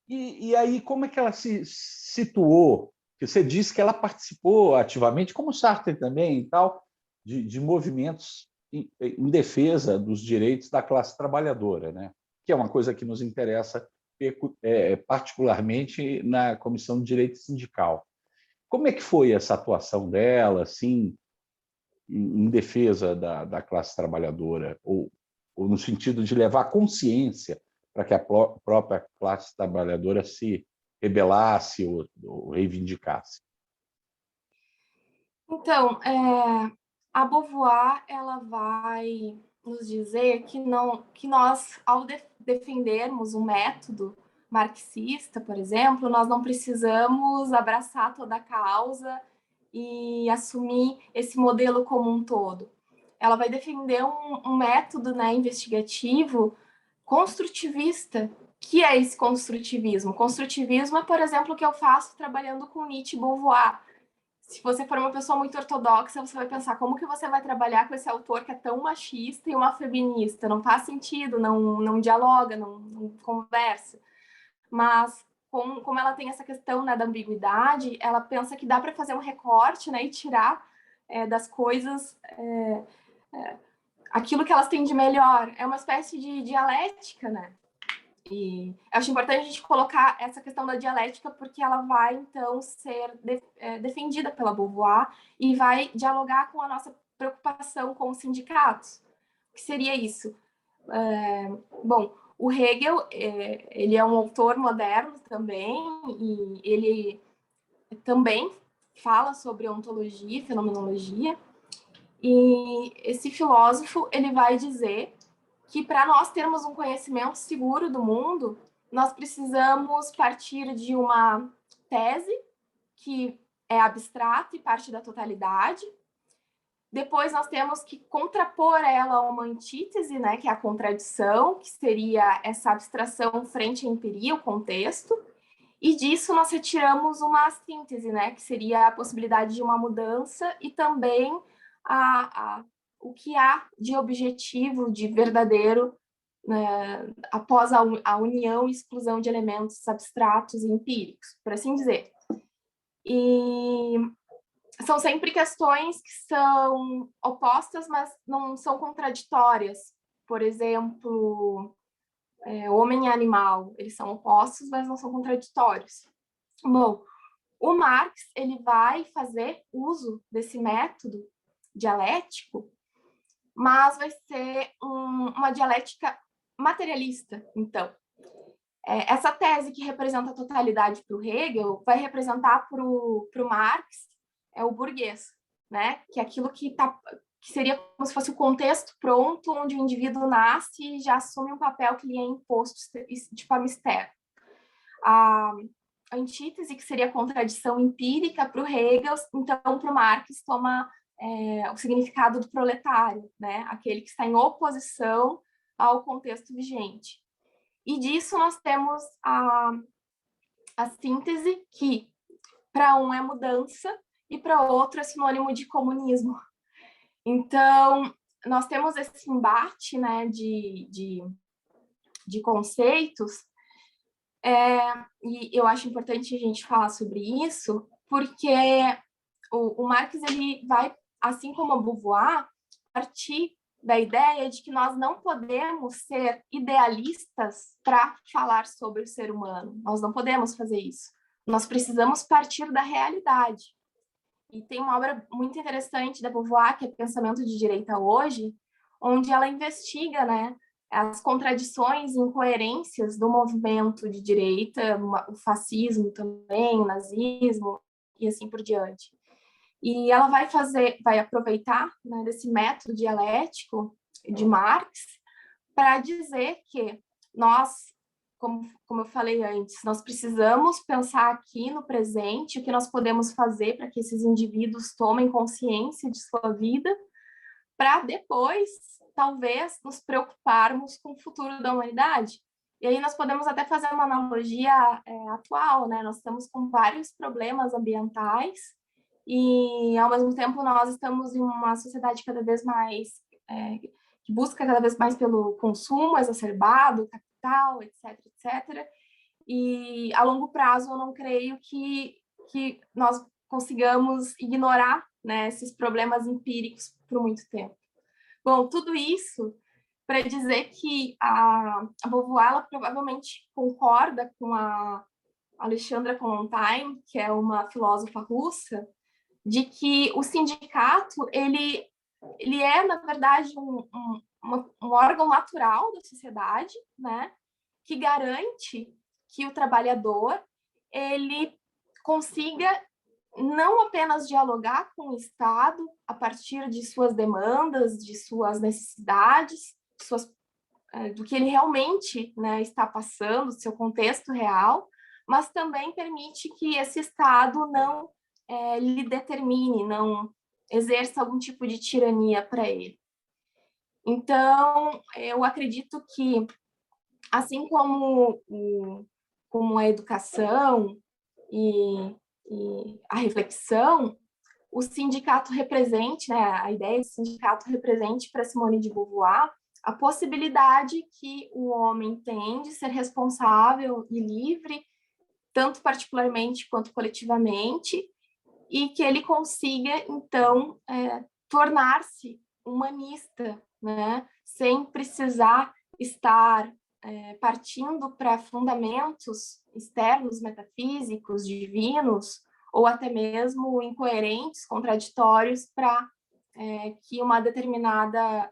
e aí como é que ela se situou? Porque você disse que ela participou ativamente, como Sartre também e tal, de movimentos em defesa dos direitos da classe trabalhadora, né? Que é uma coisa que nos interessa particularmente na Comissão de Direito Sindical. Como é que foi essa atuação dela, assim, em defesa da classe trabalhadora, ou no sentido de levar consciência para que a própria classe trabalhadora se rebelasse ou reivindicasse? Então, a Beauvoir ela vai nos dizer que nós, ao defendermos um método marxista, por exemplo, nós não precisamos abraçar toda a causa e assumir esse modelo como um todo. Ela vai defender um método, né, investigativo construtivista. Que é esse construtivismo? Construtivismo é, por exemplo, o que eu faço trabalhando com Nietzsche e Beauvoir. Se você for uma pessoa muito ortodoxa, você vai pensar como que você vai trabalhar com esse autor que é tão machista e uma feminista. Não faz sentido, não dialoga, não conversa. Mas como ela tem essa questão, né, da ambiguidade, ela pensa que dá para fazer um recorte, né, e tirar das coisas aquilo que elas têm de melhor. É uma espécie de dialética, né? E eu acho importante a gente colocar essa questão da dialética, porque ela vai, então, ser defendida pela Beauvoir e vai dialogar com a nossa preocupação com os sindicatos. O que seria isso? Bom, o Hegel, ele é um autor moderno também, e ele também fala sobre ontologia e fenomenologia, e esse filósofo, ele vai dizer que para nós termos um conhecimento seguro do mundo, nós precisamos partir de uma tese que é abstrata e parte da totalidade. Depois nós temos que contrapor ela a uma antítese, né, que é a contradição, que seria essa abstração frente à empiria, o contexto. E disso nós retiramos uma síntese, né, que seria a possibilidade de uma mudança e também o que há de objetivo, de verdadeiro, né, após a união e exclusão de elementos abstratos e empíricos, por assim dizer. E são sempre questões que são opostas, mas não são contraditórias. Por exemplo, homem e animal, eles são opostos, mas não são contraditórios. Bom, O Marx ele vai fazer uso desse método dialético, mas vai ser uma dialética materialista, então. Essa tese que representa a totalidade para o Hegel vai representar para o Marx o burguês, né? Que é aquilo que seria como se fosse o contexto pronto, onde o indivíduo nasce e já assume um papel que lhe é imposto de forma externa. A antítese, que seria a contradição empírica para o Hegel, então para o Marx toma o significado do proletário, né? Aquele que está em oposição ao contexto vigente. E disso nós temos a síntese, que para um é mudança e para outro é sinônimo de comunismo. Então, nós temos esse embate, né, de conceitos, e eu acho importante a gente falar sobre isso, porque o Marx ele vai, assim como a Beauvoir, partir da ideia de que nós não podemos ser idealistas para falar sobre o ser humano. Nós não podemos fazer isso. Nós precisamos partir da realidade. E tem uma obra muito interessante da Beauvoir, que é Pensamento de Direita Hoje, onde ela investiga, né, as contradições e incoerências do movimento de direita, o fascismo também, o nazismo e assim por diante. E ela vai aproveitar, né, desse método dialético de Marx para dizer que nós, como eu falei antes, nós precisamos pensar aqui no presente o que nós podemos fazer para que esses indivíduos tomem consciência de sua vida, para depois, talvez, nos preocuparmos com o futuro da humanidade. E aí nós podemos até fazer uma analogia atual, né? Nós estamos com vários problemas ambientais e, ao mesmo tempo, nós estamos em uma sociedade cada vez mais que busca cada vez mais pelo consumo exacerbado, capital, etc, etc. E, a longo prazo, eu não creio que nós consigamos ignorar, né, esses problemas empíricos por muito tempo. Bom, tudo isso para dizer que a Beauvoir ela provavelmente concorda com a Alexandra Kollontai, que é uma filósofa russa, de que o sindicato ele é, na verdade, um órgão natural da sociedade, né, que garante que o trabalhador ele consiga não apenas dialogar com o Estado a partir de suas demandas, de suas necessidades, do que ele realmente, né, está passando, do seu contexto real, mas também permite que esse Estado não lhe determine, não exerça algum tipo de tirania para ele. Então, eu acredito que, assim como a educação e a reflexão, o sindicato represente, né, a ideia do sindicato represente para Simone de Beauvoir a possibilidade que o homem tem de ser responsável e livre, tanto particularmente quanto coletivamente, e que ele consiga, então, tornar-se humanista, né, sem precisar estar partindo para fundamentos externos, metafísicos, divinos, ou até mesmo incoerentes, contraditórios, para que uma determinada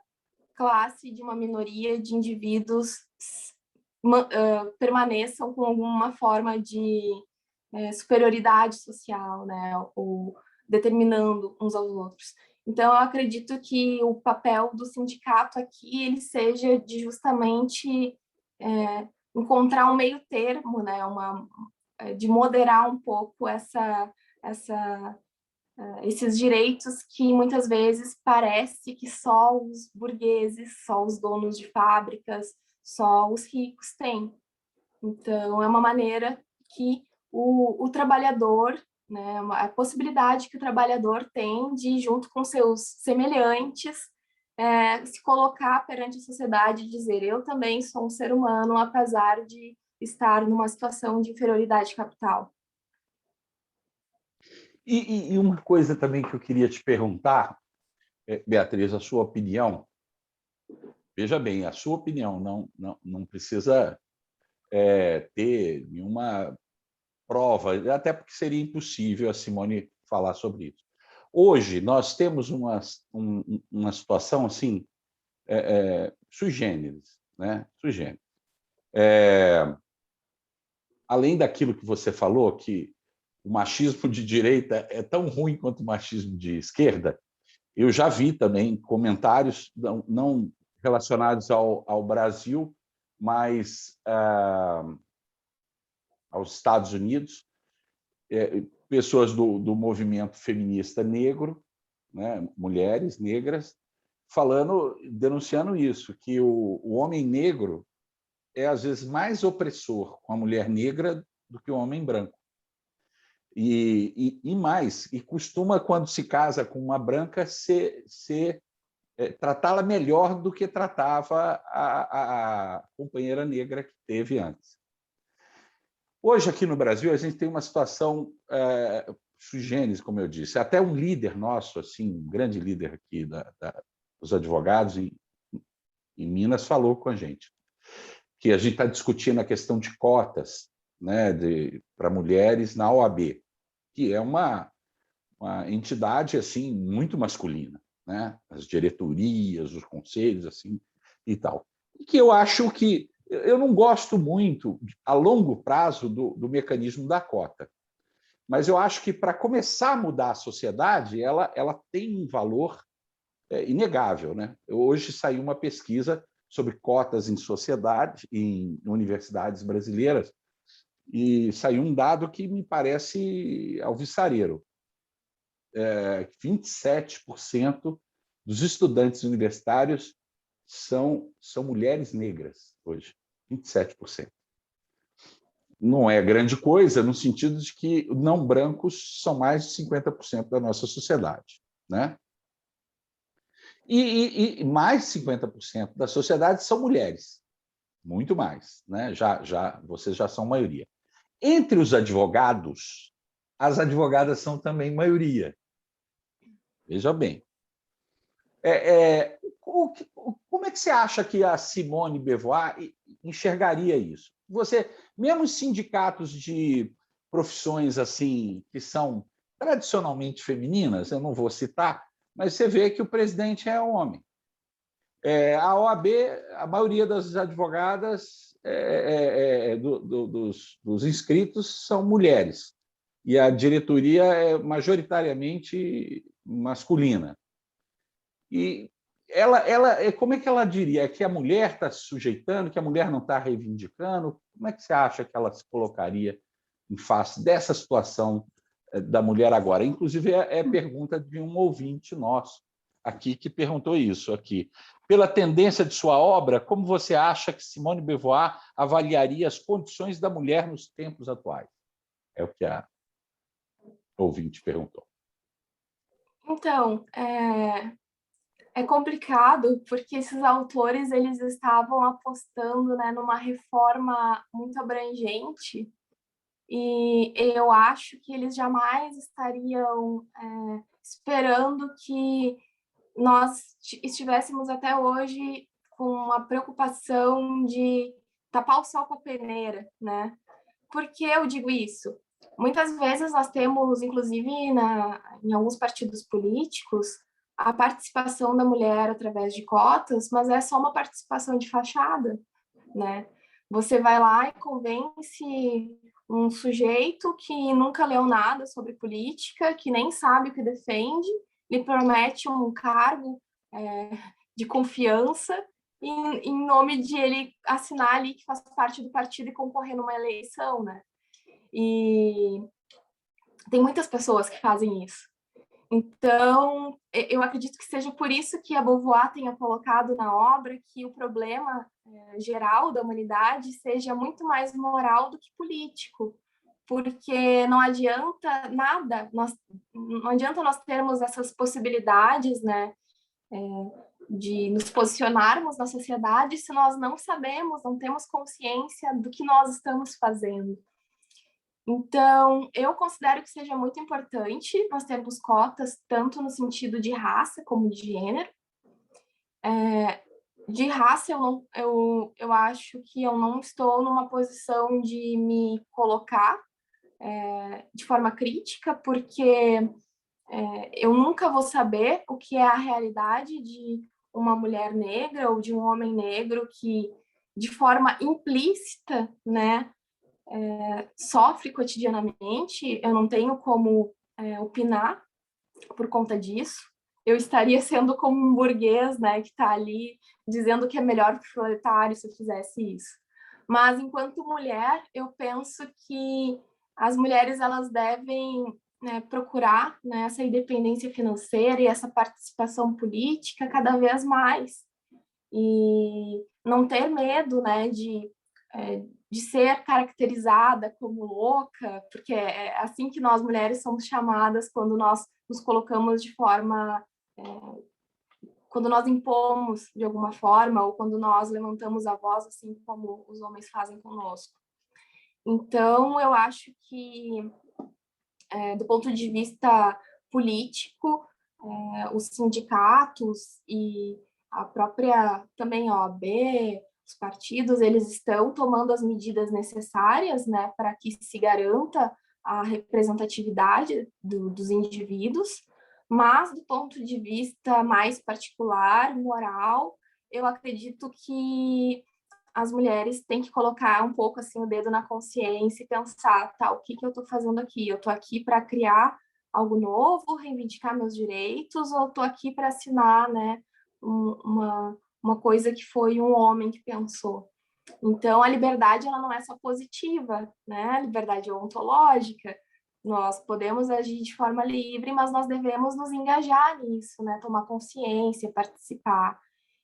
classe de uma minoria de indivíduos permaneçam com alguma forma de superioridade social, né, ou determinando uns aos outros. Então, eu acredito que o papel do sindicato aqui ele seja de justamente encontrar um meio termo, né, de moderar um pouco esses direitos que muitas vezes parece que só os burgueses, só os donos de fábricas, só os ricos têm. Então, é uma maneira que o trabalhador, né, a possibilidade que o trabalhador tem de, junto com seus semelhantes, se colocar perante a sociedade e dizer: eu também sou um ser humano, apesar de estar numa situação de inferioridade capital. E uma coisa também que eu queria te perguntar, Beatriz, a sua opinião. Veja bem, a sua opinião não precisa ter nenhuma prova, até porque seria impossível a Simone falar sobre isso. Hoje, nós temos uma situação assim, sui generis, né? Sui generis. Além daquilo que você falou, que o machismo de direita é tão ruim quanto o machismo de esquerda, eu já vi também comentários não relacionados ao Brasil, mas aos Estados Unidos, pessoas do movimento feminista negro, né, mulheres negras, denunciando isso, que o homem negro é, às vezes, mais opressor com a mulher negra do que o homem branco. E mais, e costuma, quando se casa com uma branca, tratá-la melhor do que tratava a companheira negra que teve antes. Hoje, aqui no Brasil, a gente tem uma situação sui generis, como eu disse. Até um líder nosso, assim, um grande líder aqui dos advogados em Minas, falou com a gente que a gente está discutindo a questão de cotas, né, para mulheres na OAB, que é uma entidade assim muito masculina, né? As diretorias, os conselhos assim e tal. E que eu acho que eu não gosto muito a longo prazo do mecanismo da cota, mas eu acho que para começar a mudar a sociedade, ela tem um valor inegável, né? Hoje saiu uma pesquisa sobre cotas em sociedade, em universidades brasileiras, e saiu um dado que me parece alvissareiro. 27% dos estudantes universitários são mulheres negras hoje. 27%. Não é grande coisa, no sentido de que não brancos são mais de 50% da nossa sociedade, né? E mais de 50% da sociedade são mulheres, muito mais, né? Vocês já são maioria. Entre os advogados, as advogadas são também maioria. Veja bem. Como é que você acha que a Simone de Beauvoir enxergaria isso? Mesmo os sindicatos de profissões assim que são tradicionalmente femininas, eu não vou citar, mas você vê que o presidente é homem. A OAB, a maioria das advogadas dos inscritos são mulheres, e a diretoria é majoritariamente masculina. E como é que ela diria? Que a mulher está se sujeitando, que a mulher não está reivindicando? Como é que você acha que ela se colocaria em face dessa situação da mulher agora? Inclusive, é pergunta de um ouvinte nosso aqui que perguntou isso aqui. Pela tendência de sua obra, como você acha que Simone de Beauvoir avaliaria as condições da mulher nos tempos atuais? É o que a ouvinte perguntou. Então, é complicado porque esses autores eles estavam apostando, né, numa reforma muito abrangente, e eu acho que eles jamais estariam esperando que nós estivéssemos até hoje com a preocupação de tapar o sol com a peneira, né? Por que eu digo isso? Muitas vezes nós temos, inclusive em alguns partidos políticos, a participação da mulher através de cotas, mas é só uma participação de fachada, né? Você vai lá e convence um sujeito que nunca leu nada sobre política, que nem sabe o que defende, lhe promete um cargo de confiança em nome de ele assinar ali que faz parte do partido e concorrer numa eleição, né? E tem muitas pessoas que fazem isso. Então, eu acredito que seja por isso que a Beauvoir tenha colocado na obra que o problema geral da humanidade seja muito mais moral do que político, porque não adianta nada, não adianta nós termos essas possibilidades, né, de nos posicionarmos na sociedade se nós não sabemos, não temos consciência do que nós estamos fazendo. Então, eu considero que seja muito importante nós termos cotas, tanto no sentido de raça como de gênero. De raça, eu acho que eu não estou numa posição de me colocar de forma crítica, porque eu nunca vou saber o que é a realidade de uma mulher negra ou de um homem negro que, de forma implícita, né, sofre cotidianamente. Eu não tenho como opinar por conta disso. Eu estaria sendo como um burguês, né, que está ali dizendo que é melhor para o proletário se eu fizesse isso. Mas, enquanto mulher, eu penso que as mulheres elas devem, né, procurar, né, essa independência financeira e essa participação política cada vez mais. E não ter medo, né, de ser caracterizada como louca, porque é assim que nós mulheres somos chamadas quando nós nos colocamos de forma, quando nós impomos de alguma forma, ou quando nós levantamos a voz, assim como os homens fazem conosco. Então, eu acho que, do ponto de vista político, os sindicatos e a própria também a OAB, os partidos, eles estão tomando as medidas necessárias, né, para que se garanta a representatividade dos indivíduos, mas do ponto de vista mais particular, moral, eu acredito que as mulheres têm que colocar um pouco assim o dedo na consciência e pensar, tá, o que que eu estou fazendo aqui? Eu estou aqui para criar algo novo, reivindicar meus direitos, ou estou aqui para assinar, né, uma coisa que foi um homem que pensou. Então, a liberdade ela não é só positiva, né? A liberdade é ontológica. Nós podemos agir de forma livre, mas nós devemos nos engajar nisso, né? Tomar consciência, participar.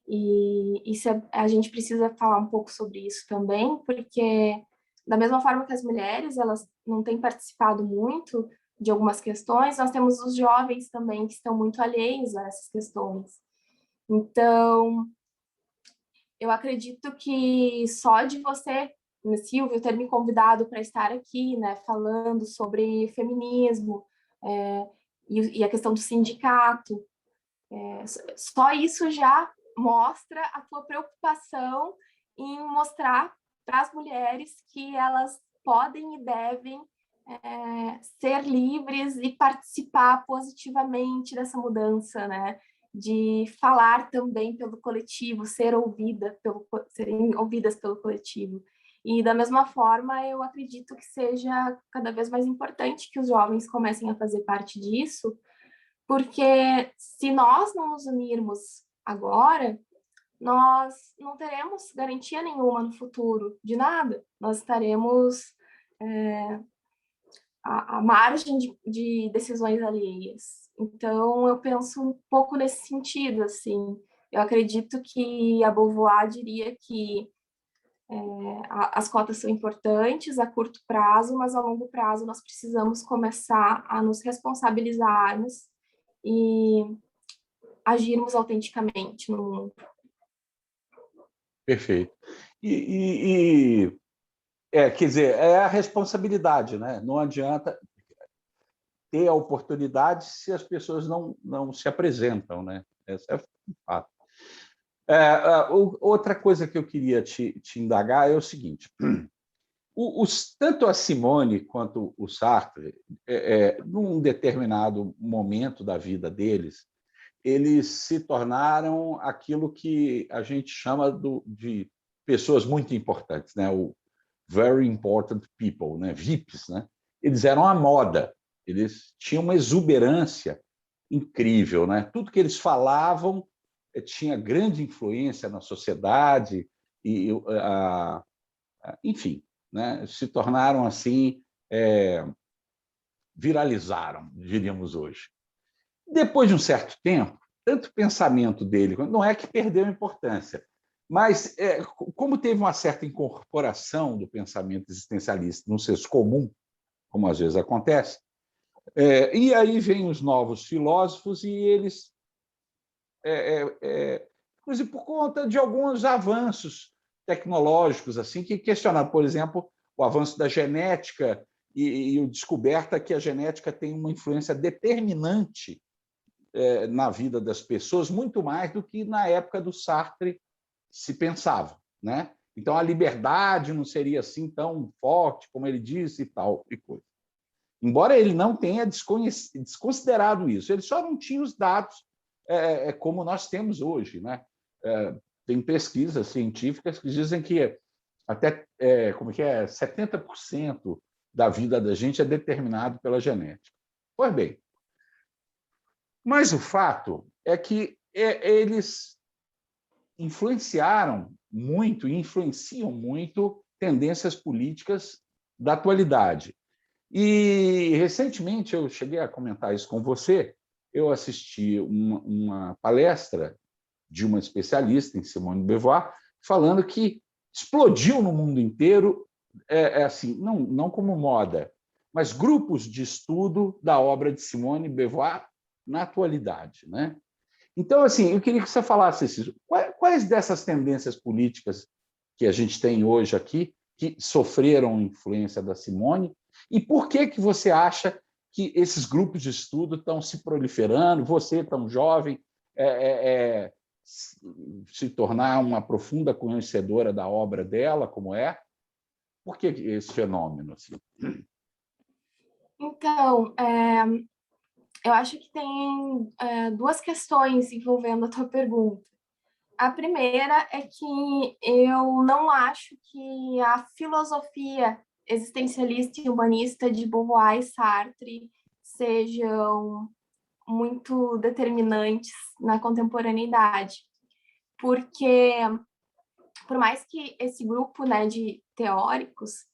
E isso a gente precisa falar um pouco sobre isso também, porque da mesma forma que as mulheres elas não têm participado muito de algumas questões, nós temos os jovens também que estão muito alheios a essas questões. Então, eu acredito que só de você, Silvio, ter me convidado para estar aqui, né, falando sobre feminismo, e a questão do sindicato, só isso já mostra a tua preocupação em mostrar para as mulheres que elas podem e devem ser livres e participar positivamente dessa mudança, né? De falar também pelo coletivo, serem ouvidas pelo coletivo. E, da mesma forma, eu acredito que seja cada vez mais importante que os jovens comecem a fazer parte disso, porque se nós não nos unirmos agora, nós não teremos garantia nenhuma no futuro de nada. Nós estaremos à margem de decisões alheias. Então, eu penso um pouco nesse sentido, assim. Eu acredito que a Beauvoir diria que as cotas são importantes a curto prazo, mas a longo prazo nós precisamos começar a nos responsabilizarmos e agirmos autenticamente no mundo. Perfeito. Quer dizer, é a responsabilidade, né? Não adianta ter a oportunidade se as pessoas não se apresentam, né? Esse é o fato. Outra coisa que eu queria te indagar é o seguinte: tanto a Simone quanto o Sartre, num determinado momento da vida deles, eles se tornaram aquilo que a gente chama de pessoas muito importantes, né? O Very Important People, né? VIPs, né? Eles eram a moda, eles tinham uma exuberância incrível, né? Tudo que eles falavam tinha grande influência na sociedade e, enfim, né? Se tornaram assim, viralizaram, diríamos hoje. Depois de um certo tempo, tanto o pensamento dele, não é que perdeu importância, mas como teve uma certa incorporação do pensamento existencialista no senso comum, como às vezes acontece, e aí vêm os novos filósofos e eles, inclusive por conta de alguns avanços tecnológicos, assim, que questionaram, por exemplo, o avanço da genética e a descoberta que a genética tem uma influência determinante na vida das pessoas, muito mais do que na época do Sartre se pensava, né? Então, a liberdade não seria assim tão forte, como ele disse, e tal, e coisa. embora ele não tenha desconsiderado isso, ele só não tinha os dados como nós temos hoje, né? Tem pesquisas científicas que dizem que até 70% da vida da gente é determinado pela genética. Pois bem, mas o fato é que eles influenciaram muito e influenciam muito tendências políticas da atualidade. E, recentemente, eu cheguei a comentar isso com você, eu assisti uma palestra de uma especialista em Simone de Beauvoir, falando que explodiu no mundo inteiro, assim, não como moda, mas grupos de estudo da obra de Simone de Beauvoir na atualidade, né? Então, assim, eu queria que você falasse isso. Quais dessas tendências políticas que a gente tem hoje aqui que sofreram influência da Simone e por que você acha que esses grupos de estudo estão se proliferando, você tão jovem, se tornar uma profunda conhecedora da obra dela, como é? Por que esse fenômeno? Assim? Então, eu acho que tem duas questões envolvendo a tua pergunta. A primeira é que eu não acho que a filosofia existencialista e humanista de Beauvoir e Sartre sejam muito determinantes na contemporaneidade, porque por mais que esse grupo, né, de teóricos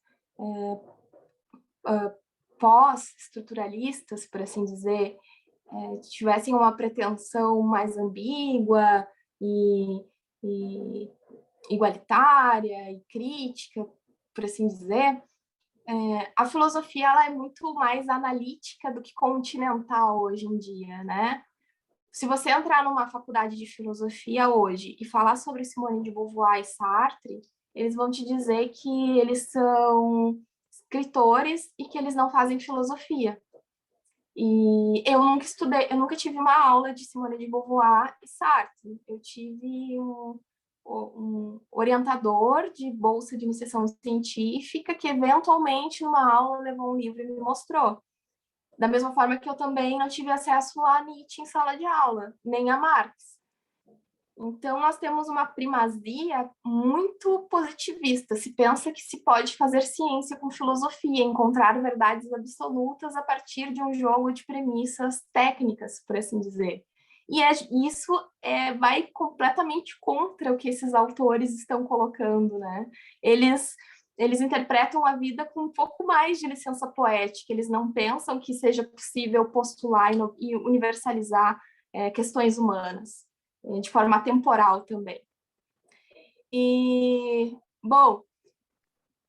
pós-estruturalistas, por assim dizer, tivessem uma pretensão mais ambígua e igualitária e crítica, por assim dizer, a filosofia ela é muito mais analítica do que continental hoje em dia, né? Se você entrar numa faculdade de filosofia hoje e falar sobre Simone de Beauvoir e Sartre, eles vão te dizer que eles são escritores e que eles não fazem filosofia. E eu nunca estudei, eu nunca tive uma aula de Simone de Beauvoir e Sartre. Eu tive um orientador de bolsa de iniciação científica que eventualmente numa aula levou um livro e me mostrou. Da mesma forma que eu também não tive acesso a Nietzsche em sala de aula, nem a Marx. Então, nós temos uma primazia muito positivista. Se pensa que se pode fazer ciência com filosofia, encontrar verdades absolutas a partir de um jogo de premissas técnicas, por assim dizer. E isso vai completamente contra o que esses autores estão colocando, né? Eles interpretam a vida com um pouco mais de licença poética, eles não pensam que seja possível postular e universalizar questões humanas, de forma temporal também. E, bom,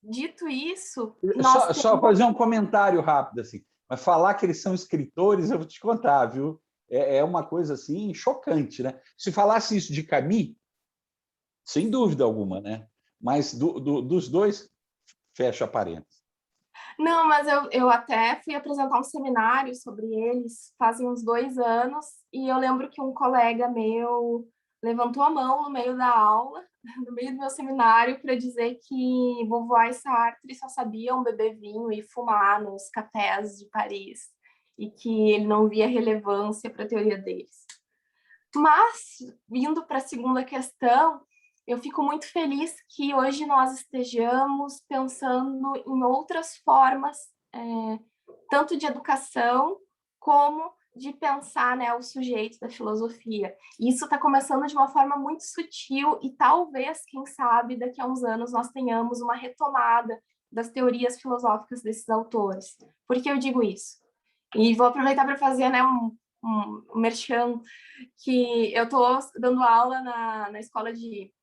dito isso... Só fazer um comentário rápido, assim, mas falar que eles são escritores, eu vou te contar, viu? É uma coisa assim chocante, né? Se falasse isso de Camus, sem dúvida alguma, né? Mas dos dois, fecha parênteses. Não, mas eu até fui apresentar um seminário sobre eles fazem uns 2 anos, e eu lembro que um colega meu levantou a mão no meio da aula, no meio do meu seminário, para dizer que Beauvoir e Sartre só sabiam beber vinho e fumar nos cafés de Paris, e que ele não via relevância para a teoria deles. Mas, vindo para a segunda questão, eu fico muito feliz que hoje nós estejamos pensando em outras formas, tanto de educação como de pensar, né, o sujeito da filosofia. E isso está começando de uma forma muito sutil e talvez, quem sabe, daqui a uns anos nós tenhamos uma retomada das teorias filosóficas desses autores. Por que eu digo isso? E vou aproveitar para fazer, né, um merchan, que eu estou dando aula na escola de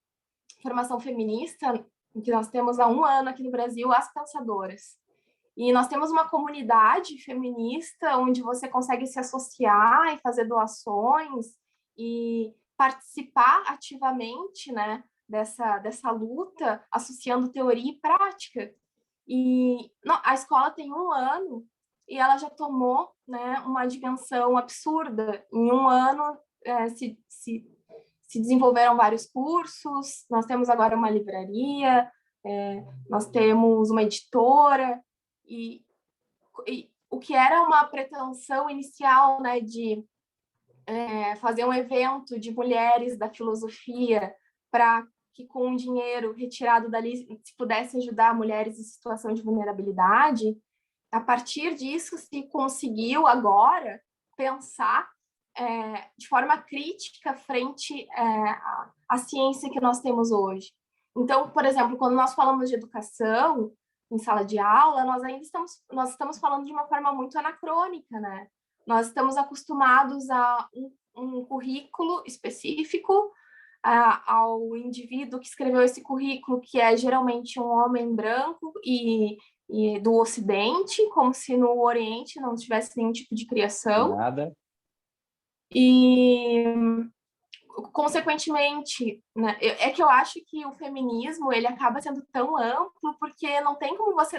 formação feminista, que nós temos há 1 ano aqui no Brasil, As Pensadoras. E nós temos uma comunidade feminista onde você consegue se associar e fazer doações e participar ativamente, né, dessa luta, associando teoria e prática. E a escola tem 1 ano e ela já tomou, né, uma dimensão absurda. Em 1 ano se desenvolveram vários cursos, nós temos agora uma livraria, nós temos uma editora, e o que era uma pretensão inicial, né, de fazer um evento de mulheres da filosofia para que com o dinheiro retirado dali se pudesse ajudar mulheres em situação de vulnerabilidade, a partir disso se conseguiu agora pensar de forma crítica frente à ciência que nós temos hoje. Então, por exemplo, quando nós falamos de educação em sala de aula, nós estamos falando de uma forma muito anacrônica, né? Nós estamos acostumados a um currículo específico, ao indivíduo que escreveu esse currículo, que é geralmente um homem branco e do Ocidente, como se no Oriente não tivesse nenhum tipo de criação. Nada. E, consequentemente, né, é que eu acho que o feminismo ele acaba sendo tão amplo porque não tem como você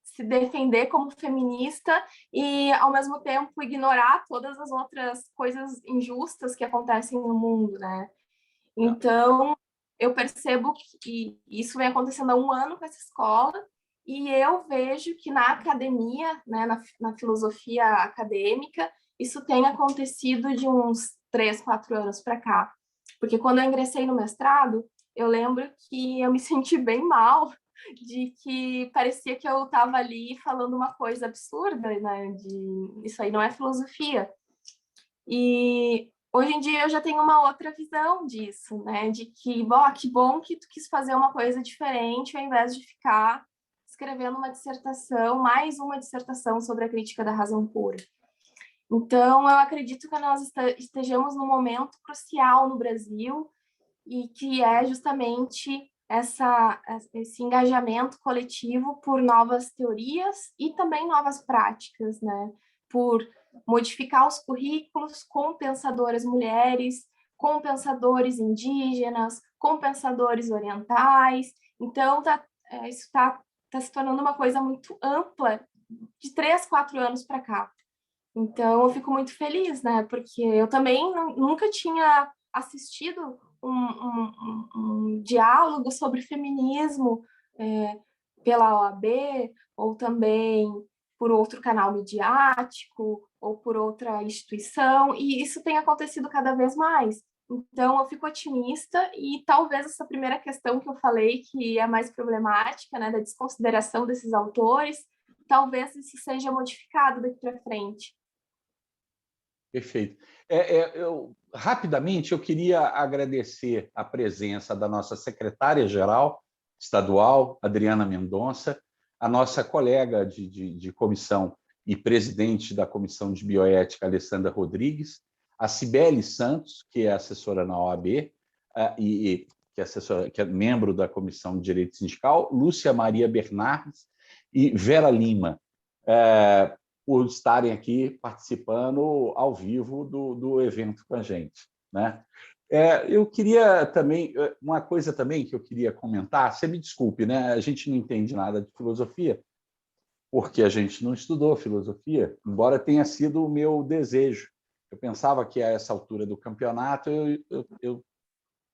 se defender como feminista e, ao mesmo tempo, ignorar todas as outras coisas injustas que acontecem no mundo, né? Então, eu percebo que isso vem acontecendo há um ano com essa escola e eu vejo que na academia, né, na filosofia acadêmica, isso tem acontecido de uns 3, 4 anos para cá. Porque quando eu ingressei no mestrado, eu lembro que eu me senti bem mal de que parecia que eu estava ali falando uma coisa absurda, né? Isso aí não é filosofia. E hoje em dia eu já tenho uma outra visão disso, né? De que, que bom que tu quis fazer uma coisa diferente ao invés de ficar escrevendo uma dissertação, mais uma dissertação sobre a crítica da razão pura. Então, eu acredito que nós estejamos num momento crucial no Brasil e que é justamente esse engajamento coletivo por novas teorias e também novas práticas, né? Por modificar os currículos com pensadoras mulheres, com pensadores indígenas, com pensadores orientais. Então, isso está se tornando uma coisa muito ampla de 3, 4 anos para cá. Então, eu fico muito feliz, né? Porque eu também nunca tinha assistido um diálogo sobre feminismo pela OAB, ou também por outro canal midiático, ou por outra instituição, e isso tem acontecido cada vez mais. Então, eu fico otimista e talvez essa primeira questão que eu falei, que é mais problemática, né, da desconsideração desses autores, talvez isso seja modificado daqui para frente. Perfeito. Rapidamente, eu queria agradecer a presença da nossa secretária-geral estadual, Adriana Mendonça, a nossa colega de comissão e presidente da Comissão de Bioética, Alessandra Rodrigues, a Cibele Santos, que é assessora na OAB, e que é membro da Comissão de Direito Sindical, Lúcia Maria Bernardes e Vera Lima, por estarem aqui participando ao vivo do evento com a gente, né? Eu queria também, uma coisa também que eu queria comentar, você me desculpe, né? A gente não entende nada de filosofia, porque a gente não estudou filosofia, embora tenha sido o meu desejo. Eu pensava que, a essa altura do campeonato, eu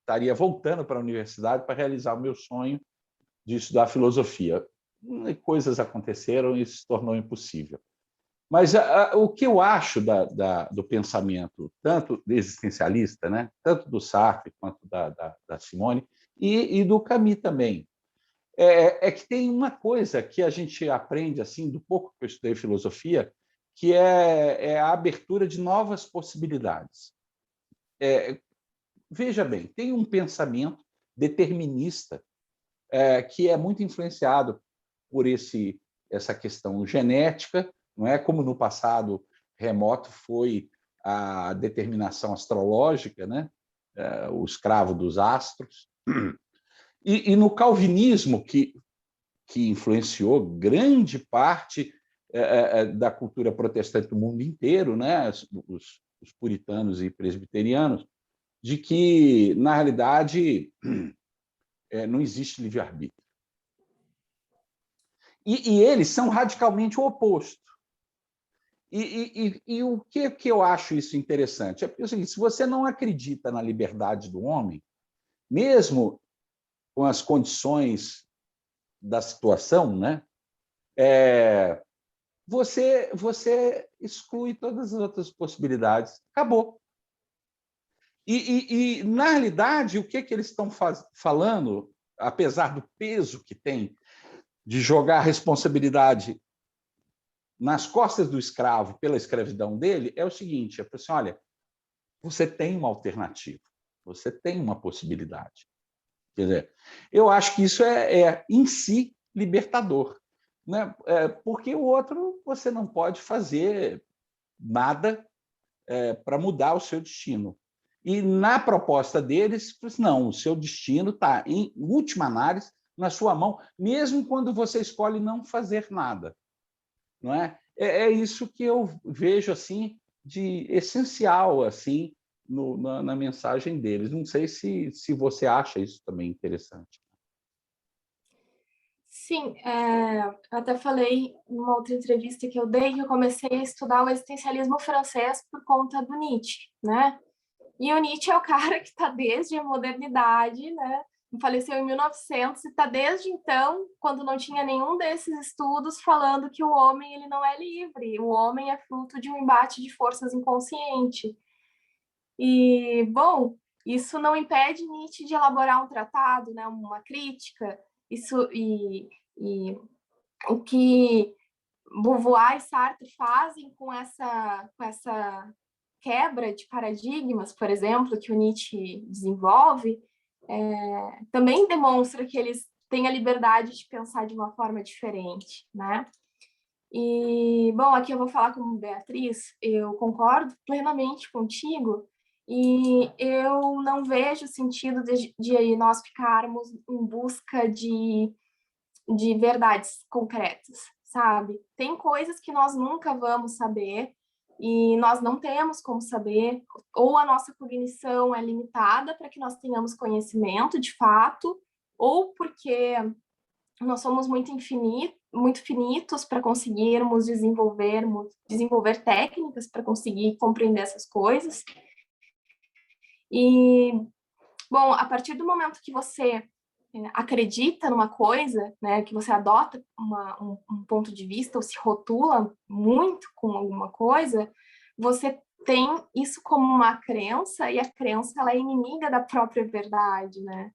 estaria voltando para a universidade para realizar o meu sonho de estudar filosofia. Coisas aconteceram e isso se tornou impossível. Mas o que eu acho do pensamento, tanto existencialista, né, tanto do Sartre quanto da Simone, e do Camus também, é que tem uma coisa que a gente aprende, assim, do pouco que eu estudei filosofia, que é a abertura de novas possibilidades. Veja bem, tem um pensamento determinista que é muito influenciado por essa questão genética, não é como no passado remoto foi a determinação astrológica, né? O escravo dos astros. E no calvinismo, que influenciou grande parte da cultura protestante do mundo inteiro, né? Os puritanos e presbiterianos, de que, na realidade, não existe livre-arbítrio. E eles são radicalmente o oposto. E o que eu acho isso interessante? É o seguinte: se você não acredita na liberdade do homem, mesmo com as condições da situação, né, você exclui todas as outras possibilidades. Acabou. E na realidade, o que eles estão falando, apesar do peso que tem de jogar a responsabilidade nas costas do escravo pela escravidão dele, é o seguinte, é assim, olha, você tem uma alternativa, você tem uma possibilidade. Quer dizer, eu acho que isso é em si, libertador, né? Porque o outro, você não pode fazer nada para mudar o seu destino. E na proposta deles, não, o seu destino está, em última análise, na sua mão, mesmo quando você escolhe não fazer nada. Não é? É isso que eu vejo assim de essencial assim na mensagem deles. Não sei se você acha isso também interessante. Sim, eu até falei numa outra entrevista que eu dei que eu comecei a estudar o existencialismo francês por conta do Nietzsche, né? E o Nietzsche é o cara que está desde a modernidade, né? Faleceu em 1900 e está desde então, quando não tinha nenhum desses estudos, falando que o homem ele não é livre, o homem é fruto de um embate de forças inconsciente. E, bom, isso não impede Nietzsche de elaborar um tratado, né, uma crítica, e o que Beauvoir e Sartre fazem com essa quebra de paradigmas, por exemplo, que o Nietzsche desenvolve, também demonstra que eles têm a liberdade de pensar de uma forma diferente, né? E, bom, aqui eu vou falar como Beatriz, eu concordo plenamente contigo e eu não vejo sentido de nós ficarmos em busca de verdades concretas, sabe? Tem coisas que nós nunca vamos saber e nós não temos como saber, ou a nossa cognição é limitada para que nós tenhamos conhecimento de fato, ou porque nós somos muito finitos para conseguirmos desenvolver técnicas para conseguir compreender essas coisas. E, bom, a partir do momento que você acredita numa coisa, né, que você adota um ponto de vista ou se rotula muito com alguma coisa, você tem isso como uma crença e a crença ela é inimiga da própria verdade, né?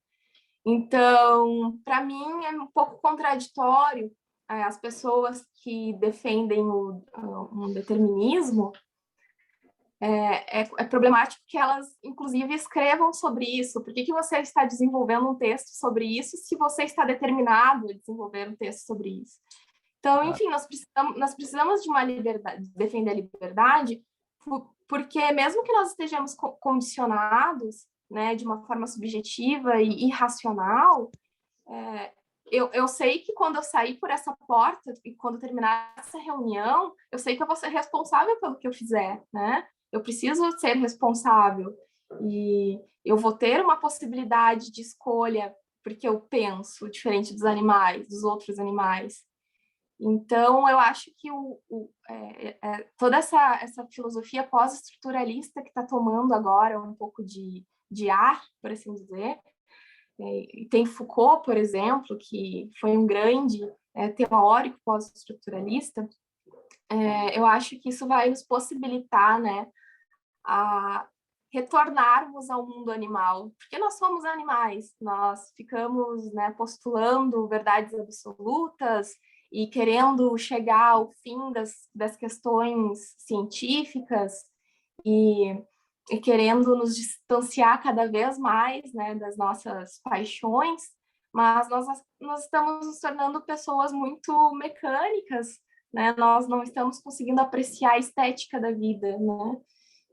Então, para mim é um pouco contraditório as pessoas que defendem um determinismo é problemático que elas, inclusive, escrevam sobre isso. Por que você está desenvolvendo um texto sobre isso se você está determinado a desenvolver um texto sobre isso? Então, enfim, nós precisamos de uma liberdade, defender a liberdade, porque mesmo que nós estejamos condicionados, né, de uma forma subjetiva e irracional, eu sei que quando eu sair por essa porta e quando terminar essa reunião, eu sei que eu vou ser responsável pelo que eu fizer, né? Eu preciso ser responsável e eu vou ter uma possibilidade de escolha porque eu penso diferente dos animais, dos outros animais. Então, eu acho que toda essa filosofia pós-estruturalista que está tomando agora um pouco de ar, por assim dizer, e tem Foucault, por exemplo, que foi um grande teórico pós-estruturalista, eu acho que isso vai nos possibilitar, né, a retornarmos ao mundo animal, porque nós somos animais, nós ficamos, né, postulando verdades absolutas e querendo chegar ao fim das questões científicas e querendo nos distanciar cada vez mais, né, das nossas paixões, mas nós estamos nos tornando pessoas muito mecânicas, né? Nós não estamos conseguindo apreciar a estética da vida, né?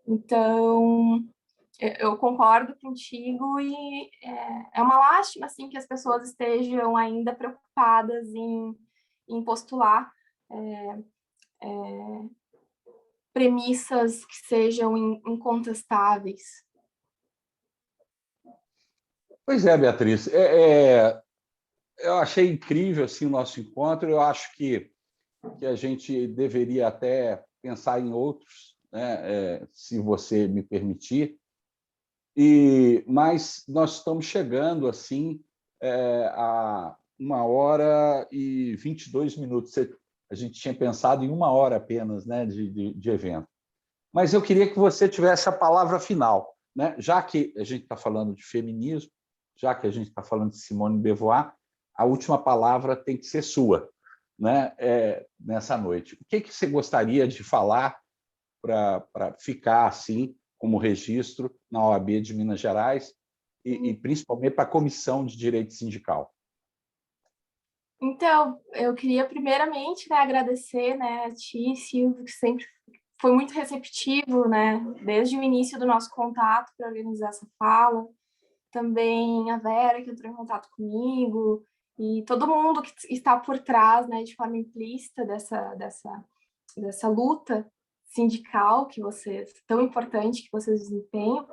Então, eu concordo contigo e é uma lástima assim que as pessoas estejam ainda preocupadas em postular premissas que sejam incontestáveis. Pois é, Beatriz. Eu achei incrível assim, o nosso encontro. Eu acho que a gente deveria até pensar em outros, né, se você me permitir. Mas nós estamos chegando assim a 1h e 22 minutos. Você A gente tinha pensado em 1 hora apenas, né, de evento. Mas eu queria que você tivesse a palavra final, né? Já que a gente está falando de feminismo, já que a gente está falando de Simone de Beauvoir, a última palavra tem que ser sua, né? Nessa noite. O que você gostaria de falar para ficar assim como registro na OAB de Minas Gerais e principalmente para a Comissão de Direito Sindical? Então, eu queria primeiramente, né, agradecer, né, a ti, Silvio, que sempre foi muito receptivo, né, desde o início do nosso contato para organizar essa fala. Também a Vera, que entrou em contato comigo, e todo mundo que está por trás, né, de forma implícita dessa luta sindical que vocês, tão importante que vocês desempenham.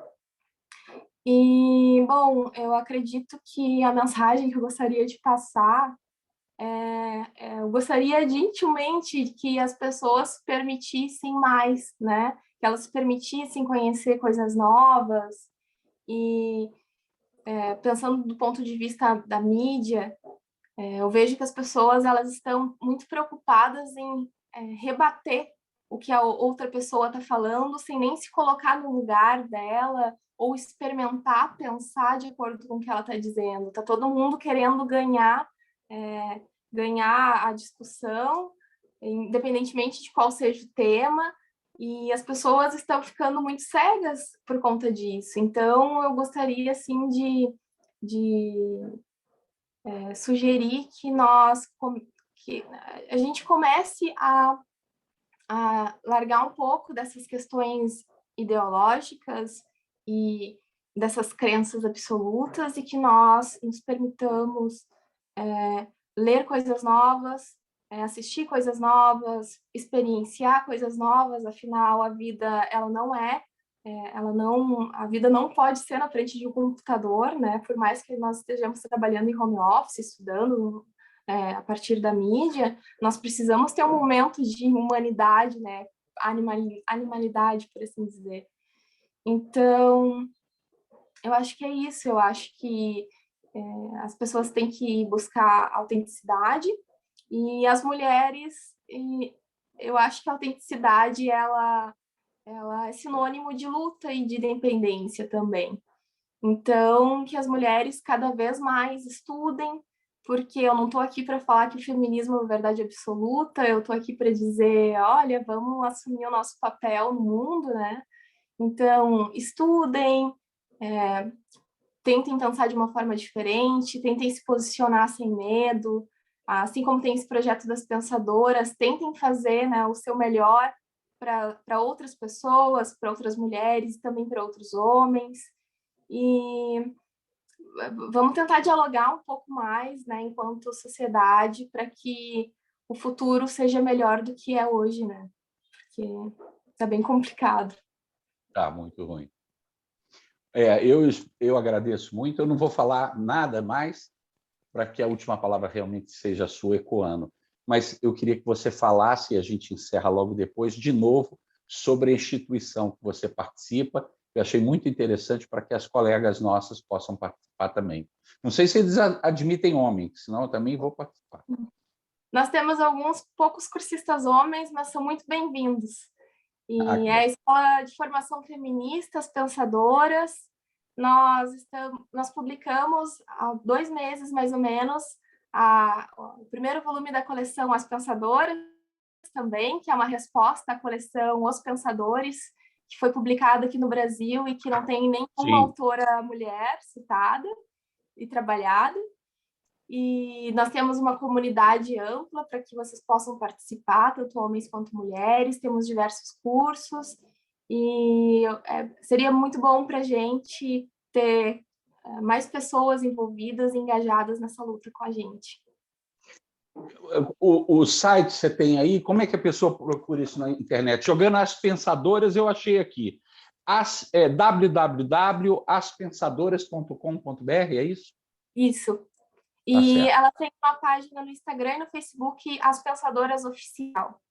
E, bom, eu acredito que a mensagem que eu gostaria de passar eu gostaria gentilmente que as pessoas permitissem mais, né? Que elas se permitissem conhecer coisas novas e pensando do ponto de vista da mídia, eu vejo que as pessoas elas estão muito preocupadas em rebater o que a outra pessoa está falando, sem nem se colocar no lugar dela ou experimentar, pensar de acordo com o que ela está dizendo. Está todo mundo querendo ganhar a discussão, independentemente de qual seja o tema, e as pessoas estão ficando muito cegas por conta disso. Então, eu gostaria, assim, de sugerir que a gente comece a largar um pouco dessas questões ideológicas e dessas crenças absolutas e que nós nos permitamos ler coisas novas, assistir coisas novas, experienciar coisas novas. Afinal, a vida a vida não pode ser na frente de um computador, né? Por mais que nós estejamos trabalhando em home office, estudando a partir da mídia, nós precisamos ter um momento de humanidade, né? Animalidade, por assim dizer. Então, eu acho que é isso. Eu acho que as pessoas têm que buscar autenticidade e as mulheres, eu acho que a autenticidade ela é sinônimo de luta e de independência também. Então, que as mulheres cada vez mais estudem, porque eu não estou aqui para falar que o feminismo é verdade absoluta, eu estou aqui para dizer, olha, vamos assumir o nosso papel no mundo, né? Então, estudem, tentem pensar de uma forma diferente, tentem se posicionar sem medo, assim como tem esse projeto das pensadoras, tentem fazer, né, o seu melhor para outras pessoas, para outras mulheres, também para outros homens, e vamos tentar dialogar um pouco mais, né, enquanto sociedade, para que o futuro seja melhor do que é hoje, né, porque está bem complicado. Tá muito ruim. Eu agradeço muito. Eu não vou falar nada mais para que a última palavra realmente seja sua, ecoando. Mas eu queria que você falasse, e a gente encerra logo depois, de novo, sobre a instituição que você participa. Eu achei muito interessante para que as colegas nossas possam participar também. Não sei se eles admitem homens, senão eu também vou participar. Nós temos alguns poucos cursistas homens, mas são muito bem-vindos. E é a Escola de Formação Feminista, as Pensadoras. Nós publicamos há 2 meses, mais ou menos, o primeiro volume da coleção As Pensadoras, também, que é uma resposta à coleção Os Pensadores, que foi publicada aqui no Brasil e que não tem nenhuma autora mulher citada e trabalhada. E nós temos uma comunidade ampla para que vocês possam participar, tanto homens quanto mulheres, temos diversos cursos, e seria muito bom para a gente ter mais pessoas envolvidas e engajadas nessa luta com a gente. O site você tem aí, como é que a pessoa procura isso na internet? Jogando As Pensadoras, eu achei aqui. www.aspensadoras.com.br, é isso? Isso. Tá E certo. ela tem uma página no Instagram e no Facebook, As Pensadoras Oficial.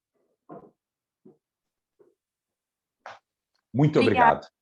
Muito Obrigada. obrigado.